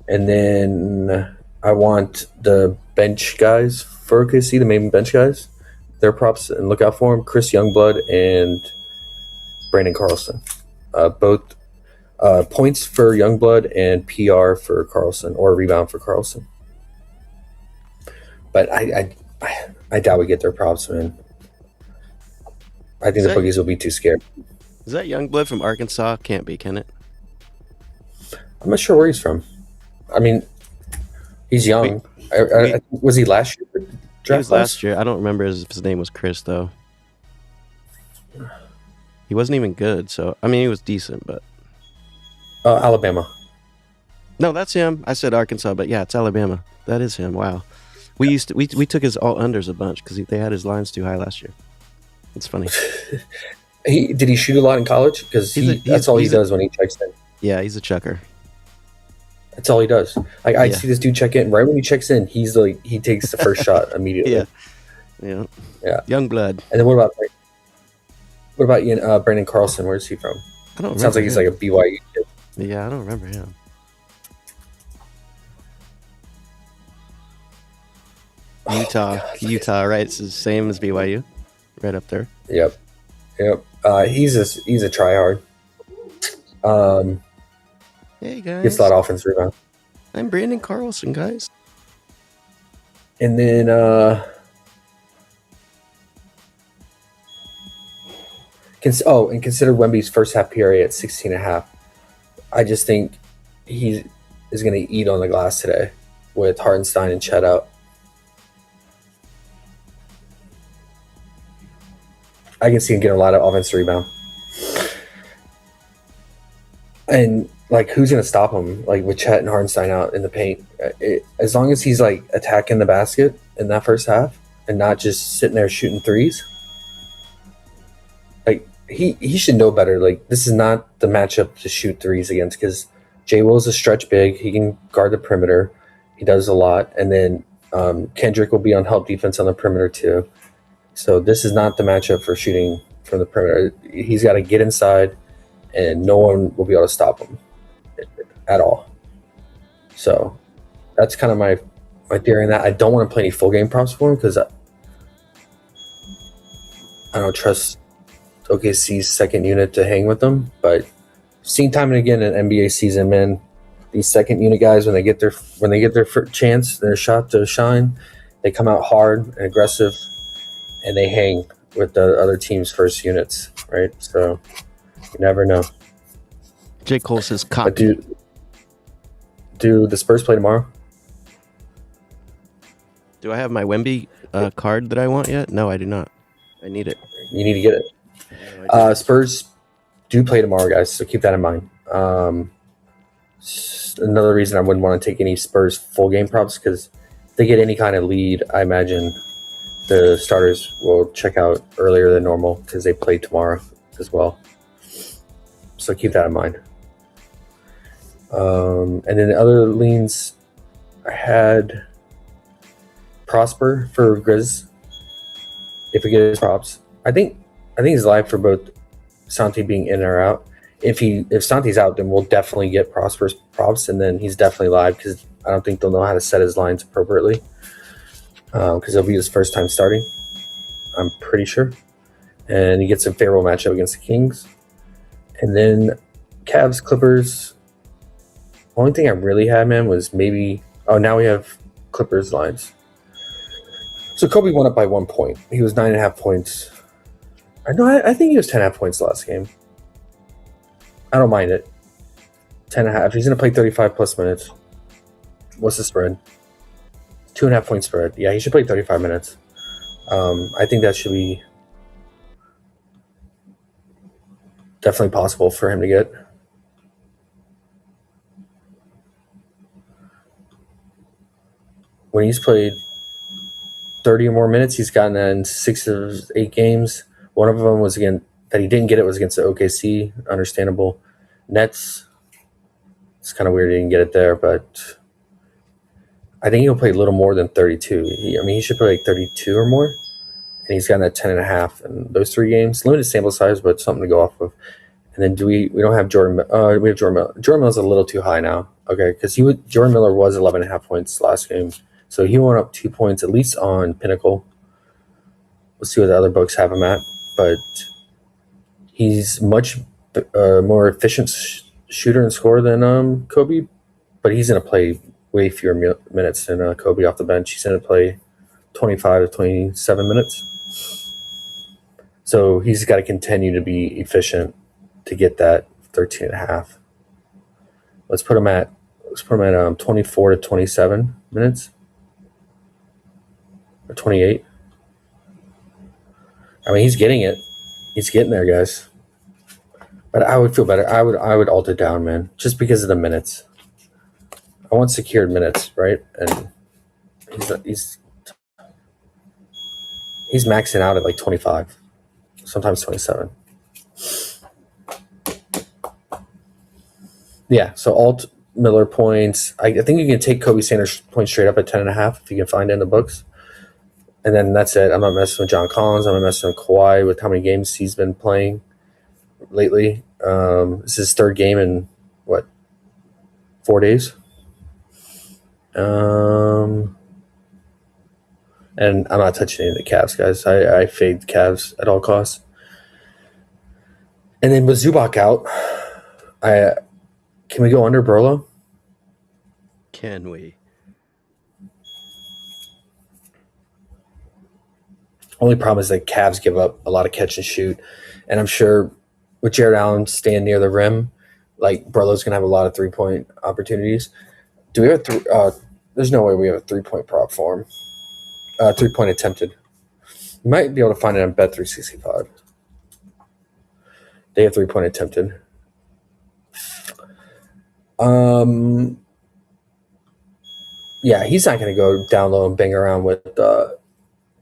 And then I want the bench guys for OKC, the main bench guys, their props, and look out for them. Chris Youngblood and Brandon Carlson. Both points for Youngblood and PR for Carlson, or rebound for Carlson. But I doubt we get their props, man. I think the bookies will be too scared. Is that Youngblood from Arkansas? Can't be, can it? I'm not sure where he's from. I mean, he's young. Was he last year? He was last year. I don't remember if his name was Chris, though. He wasn't even good, so... I mean, he was decent, but... Alabama. No, that's him. I said Arkansas, but yeah, it's Alabama. That is him. Wow. We took his all-unders a bunch because they had his lines too high last year. It's funny. Did he shoot a lot in college? Because that's all he does when he checks in. Yeah, he's a chucker. That's all he does. Like I see this dude check in. Right when he checks in, he's like he takes the first shot immediately. Yeah. Young blood. And then what about Brandon Carlson? Where's he from? I don't remember. Sounds like he's like a BYU kid. Yeah, I don't remember him. Utah, right? It's the same as BYU, right up there. Yep. He's a tryhard. Hey guys, gets a lot of offense rebound. I'm Brandon Carlson, guys. And then And consider Wemby's first half PRA at 16.5. I just think he is going to eat on the glass today with Hartenstein and Chet out. I can see him getting a lot of offensive rebound. And like, who's going to stop him? Like with Chet and Hartenstein out in the paint, as long as he's like attacking the basket in that first half and not just sitting there shooting threes. Like he should know better. Like this is not the matchup to shoot threes against because Jay Will's a stretch big. He can guard the perimeter. He does a lot, and then Kendrick will be on help defense on the perimeter too. So this is not the matchup for shooting from the perimeter. He's got to get inside, and no one will be able to stop him at all. So that's kind of my theory on that. I don't want to play any full game props for him because I don't trust OKC's second unit to hang with them. But seen time and again in NBA season, man, these second unit guys when they get their chance, their shot to shine, they come out hard and aggressive, and they hang with the other team's first units, right? So you never know. J. Cole says But cock. do the Spurs play tomorrow? Do I have my Wemby card that I want yet? No, I do not. I need it. You need to get it. No, I do. Spurs do play tomorrow, guys, so keep that in mind. Another reason I wouldn't want to take any Spurs full game props because if they get any kind of lead, I imagine the starters will check out earlier than normal because they play tomorrow as well. So keep that in mind. And then the other leans, I had Prosper for Grizz. If we get his props, I think he's live for both Santi being in or out. If Santi's out, then we'll definitely get Prosper's props, and then he's definitely live because I don't think they'll know how to set his lines appropriately because it'll be his first time starting. I'm pretty sure, and he gets a favorable matchup against the Kings, and then Cavs Clippers. Only thing I really had, man, was maybe. Oh, now we have Clippers lines. So Kobe went up by 1 point. He was 9.5 points. I think he was 10.5 points last game. I don't mind it. 10.5. He's going to play 35 plus minutes. What's the spread? 2.5 point spread. Yeah, he should play 35 minutes. I think that should be definitely possible for him to get. When he's played 30 or more minutes, he's gotten that in 6 of 8 games. One of them was that he didn't get it was against the OKC. Understandable. Nets, it's kind of weird he didn't get it there, but I think he'll play a little more than 32. He should play like 32 or more, and he's gotten that 10.5 in those 3 games. Limited sample size, but something to go off of. And then we don't have Jordan. We have Jordan Miller. Jordan Miller's a little too high now. Okay, because Jordan Miller was 11.5 points last game, so he went up 2 points at least on Pinnacle. We'll see what the other books have him at, but he's much more efficient shooter and scorer than Kobe, but he's going to play way fewer minutes than Kobe off the bench. He's going to play 25 to 27 minutes. So he's got to continue to be efficient to get that 13.5. Let's put him at 24 to 27 minutes or 28. He's getting it. He's getting there, guys. But I would feel better. I would alt it down, man, just because of the minutes. I want secured minutes, right? And he's maxing out at like 25, sometimes 27. Yeah, so alt Miller points. I think you can take Kobe Sanders points straight up at 10.5 if you can find it in the books. And then that's it. I'm not messing with John Collins. I'm not messing with Kawhi with how many games he's been playing lately. This is his 3rd game in, 4 days? And I'm not touching any of the Cavs, guys. I fade the Cavs at all costs. And then with Zubac out, can we go under Burlow? Can we? Only problem is that Cavs give up a lot of catch and shoot. And I'm sure with Jared Allen staying near the rim, like Burlow's gonna have a lot of 3-point opportunities. Do we have there's no way we have a 3-point prop for him. 3-point attempted. You might be able to find it on Bet365. They have 3-point attempted. Yeah, he's not going to go down low and bang around with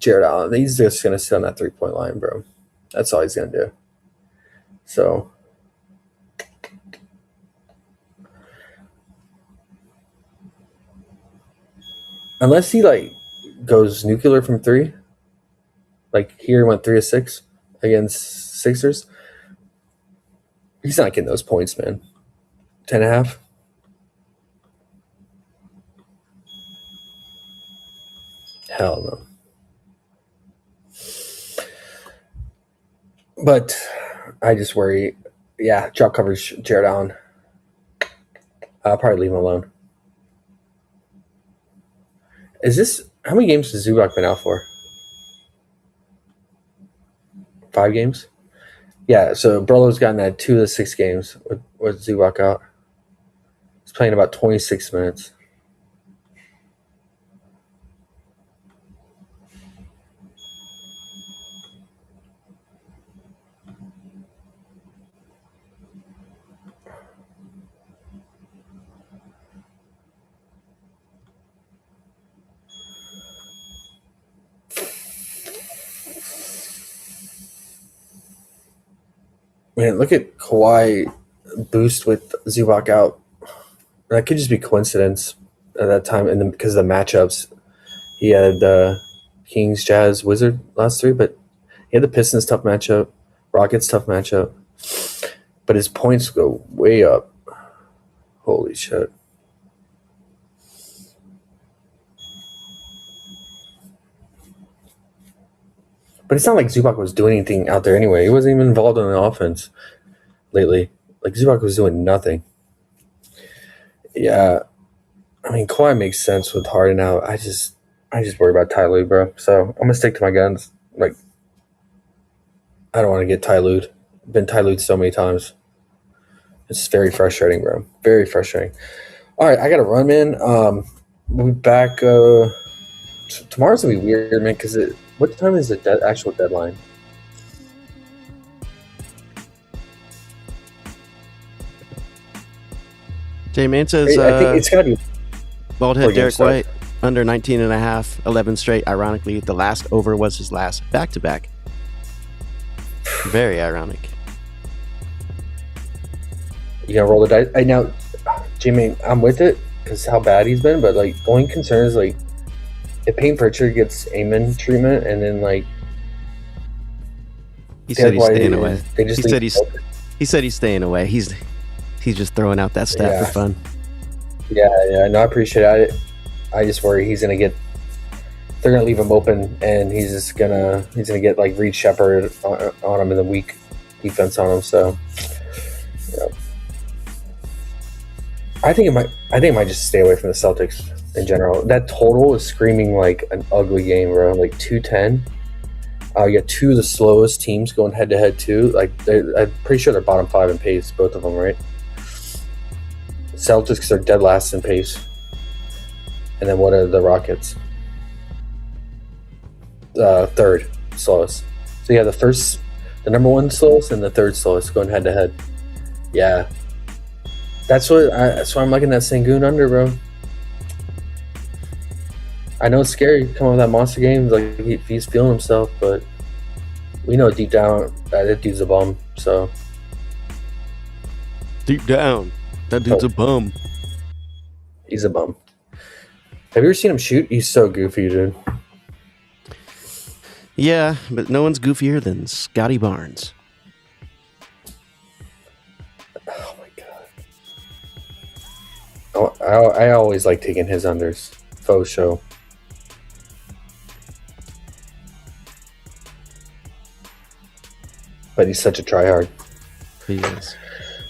Jared Allen. He's just going to sit on that 3-point line, bro. That's all he's going to do. So, unless he like goes nuclear from 3, like here he went 3 of 6 against Sixers, he's not getting those points, man. 10.5. Hell no. But I just worry. Yeah, drop coverage, Jared Allen. I'll probably leave him alone. How many games has Zubac been out for? 5 games? Yeah, so Burlow's gotten that 2 of the 6 games with Zubac out. He's playing about 26 minutes. Man, look at Kawhi boost with Zubac out. That could just be coincidence at that time, and because of the matchups, he had Kings, Jazz, Wizard last 3, but he had the Pistons tough matchup, Rockets tough matchup, but his points go way up. Holy shit! But it's not like Zubac was doing anything out there anyway. He wasn't even involved in the offense lately. Like Zubac was doing nothing. Yeah, I mean Kawhi makes sense with Harden out. I just worry about Ty Lue, bro. So I'm gonna stick to my guns. Like I don't want to get Ty Lue'd. Been Ty Lue'd so many times. It's very frustrating, bro. Very frustrating. All right, I gotta run, man. We'll be back. Tomorrow's gonna be weird, man. Because what time is the actual deadline? J-Man says, I think it's gotta be bald head before Derek game White, under 19.5, 11 straight. Ironically, the last over was his last back-to-back. Very ironic. You gonna roll the dice? Now, Jimmy, I'm with it because how bad he's been, but like, only concern is like if Payne Pritchard gets Amen treatment, and then like He said he's staying away. They just He said he's staying away. He's just throwing out that stat for fun. Yeah. No, I appreciate it. I just worry he's gonna get. They're gonna leave him open, and he's gonna get like Reed Shepherd on him in the weak defense on him. So, yeah. I think it might just stay away from the Celtics in general. That total is screaming like an ugly game, bro. Like 210. You got 2 of the slowest teams going head to head too. Like I'm pretty sure they're bottom 5 in pace, both of them, right? Celtics are dead last in pace. And then what are the Rockets? Third slowest. So you have the number 1 slowest and the 3rd slowest going head to head. Yeah. That's why I'm liking that Sengun under, bro. I know it's scary coming with that monster game, like he's feeling himself, but we know deep down that dude's a bum. So deep down, that dude's a bum. He's a bum. Have you ever seen him shoot? He's so goofy, dude. Yeah, but no one's goofier than Scotty Barnes. Oh my god. I always like taking his unders. Faux show. But he's such a tryhard. He is.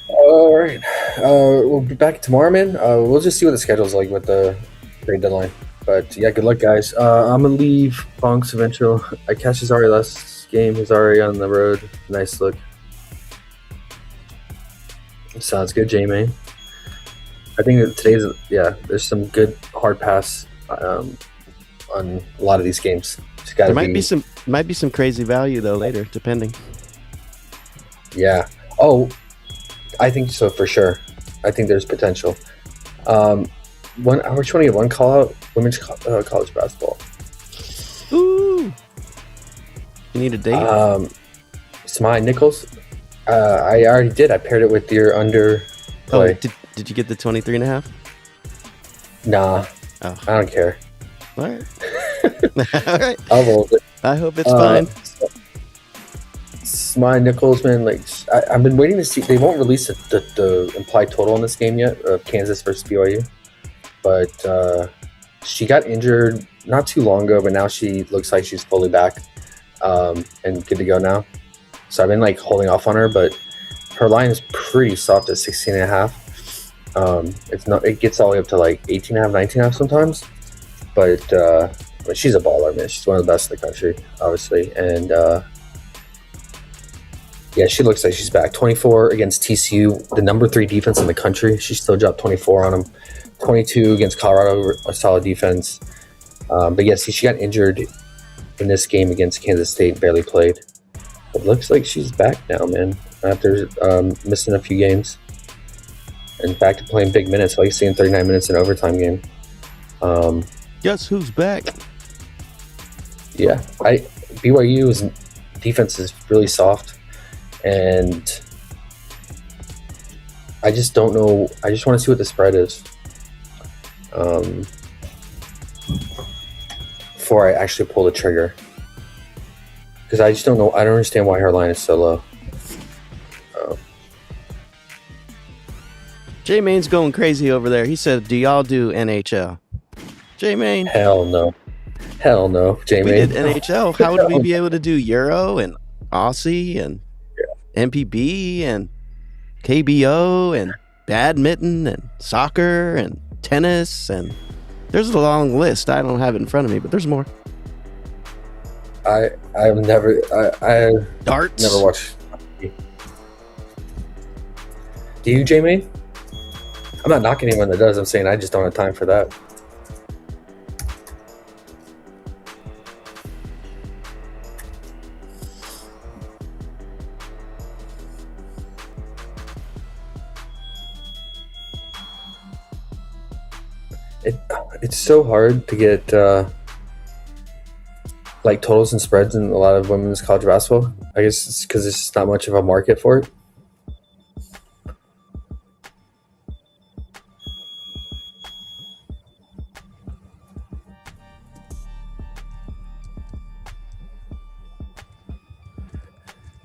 All right. We'll be back tomorrow, man. We'll just see what the schedule's like with the trade deadline. But yeah, good luck, guys. I'm gonna leave Bonks eventually. I cashed his already last game is already on the road. Nice look. Sounds good, J-Main. I think that there's some good hard pass on a lot of these games. There might be some crazy value though later, depending. Yeah. Oh, I think so for sure. I think there's potential. We're trying to get one call out. Women's college basketball. Ooh. You need a date? Smai Nichols. I already did. I paired it with your under play. Oh, did you get the 23.5? Nah. Oh. I don't care. All right. All right. I'll roll it. I hope it's fine. Smai Nichols, man, like I've been waiting to see. They won't release the implied total in this game yet of Kansas versus BYU, but she got injured not too long ago, but now she looks like she's fully back and good to go now. So I've been like holding off on her, but her line is pretty soft at 16.5. It's not. It gets all the way up to like 18.5, 19.5 sometimes, but she's a baller, man. She's one of the best in the country, obviously, and. Yeah, she looks like she's back. 24 against TCU, the number 3 defense in the country. She still dropped 24 on them. 22 against Colorado, a solid defense. But yes, she got injured in this game against Kansas State, barely played. It looks like she's back now, man, after missing a few games. And back to playing big minutes, like seeing 39 minutes in overtime game. Guess who's back? Yeah, BYU's defense is really soft. And I just don't know. I just want to see what the spread is before I actually pull the trigger. Because I just don't know. I don't understand why her line is so low. J-Main's going crazy over there. He said, do y'all do NHL? J-Main. Hell no. Hell no, J-Main. We did NHL. How would we be able to do Euro and Aussie and MPB and KBO and badminton and soccer and tennis, and there's a long list. I don't have it in front of me, but there's more. I've never Darts. Never watched. Do you, J-Main? I'm not knocking anyone that does. I'm saying I just don't have time for that. It's so hard to get like totals and spreads in a lot of women's college basketball. I guess it's because there's just not much of a market for it.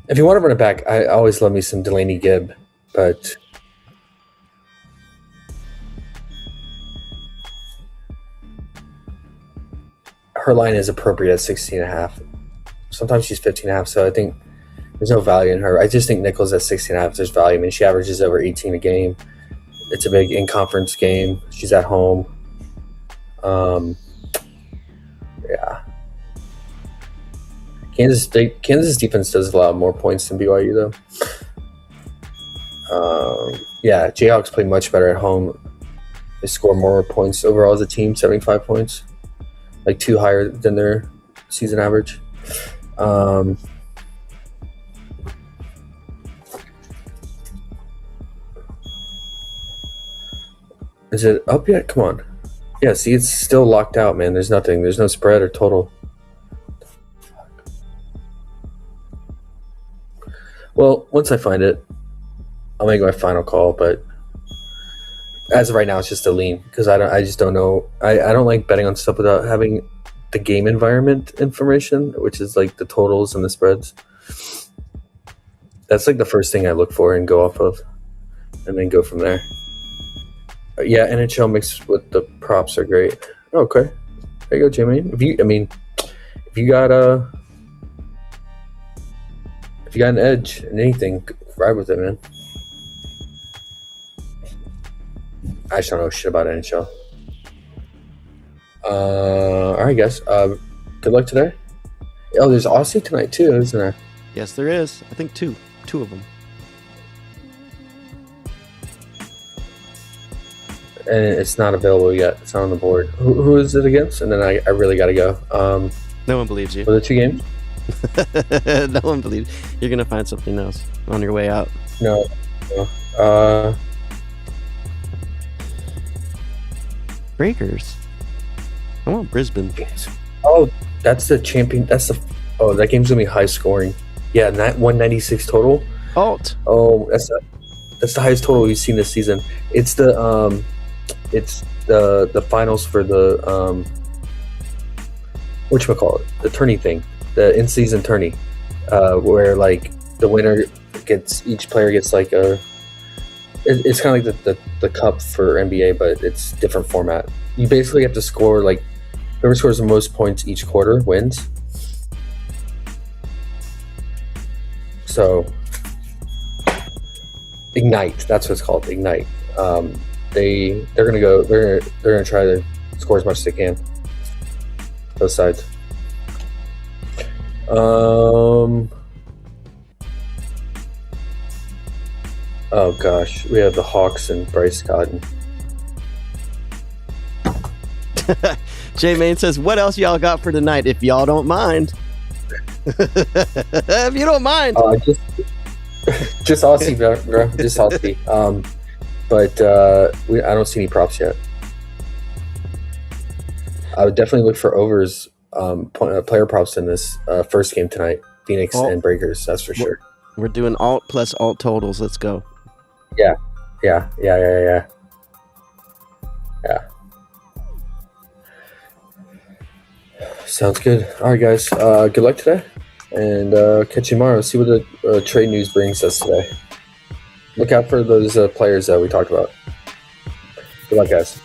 If you want to run it back, I always love me some Delaney Gibb, but her line is appropriate at 16.5. Sometimes she's 15.5, so I think there's no value in her. I just think Nichols at 16.5, there's value. I mean, she averages over 18 a game. It's a big in-conference game. She's at home. Yeah. Kansas defense does allow more points than BYU, though. Yeah, Jayhawks play much better at home. They score more points overall as a team, 75 points. Like 2 higher than their season average. Is it up yet? Come on. Yeah, see, it's still locked out, man. There's nothing. There's no spread or total. Well, once I find it, I'll make my final call, but as of right now, it's just a lean because I just don't know. I don't like betting on stuff without having the game environment information, which is like the totals and the spreads. That's like the first thing I look for and go off of, and then go from there. Yeah, NHL mixed with the props are great. Okay, there you go, Jimmy. If you got an edge in anything, ride with it, man. I just don't know shit about NHL. All right, guys. Good luck today. Oh, there's Aussie tonight too, isn't there? Yes, there is. I think two of them. And it's not available yet. It's not on the board. Who is it against? And then I really got to go. No one believes you. Were there 2 games? No one believes. You're gonna find something else on your way out. No. Breakers. I want Brisbane. Oh, that's the champion. That game's gonna be high scoring. Yeah, 196 total. Alt. Oh, that's the highest total we've seen this season. It's the finals for the whatchamacallit, the tourney thing, the in-season tourney, where like the winner each player gets like it's kind of like the cup for NBA, but it's different format. You basically have to score like whoever scores the most points each quarter wins. So Ignite, that's what it's called, Ignite. They're gonna try to score as much as they can. Both sides. Oh gosh, we have the Hawks and Bryce Cotton. Jay Main says, "What else y'all got for tonight? If y'all don't mind, if you don't mind." Just Aussie, bro. Just Aussie. But I don't see any props yet. I would definitely look for overs, player props in this first game tonight. Phoenix and Breakers, that's for sure. We're doing alt plus alt totals. Let's go. Yeah. Sounds good. All right, guys. Good luck today, and catch you tomorrow. See what the trade news brings us today. Look out for those players that we talked about. Good luck, guys.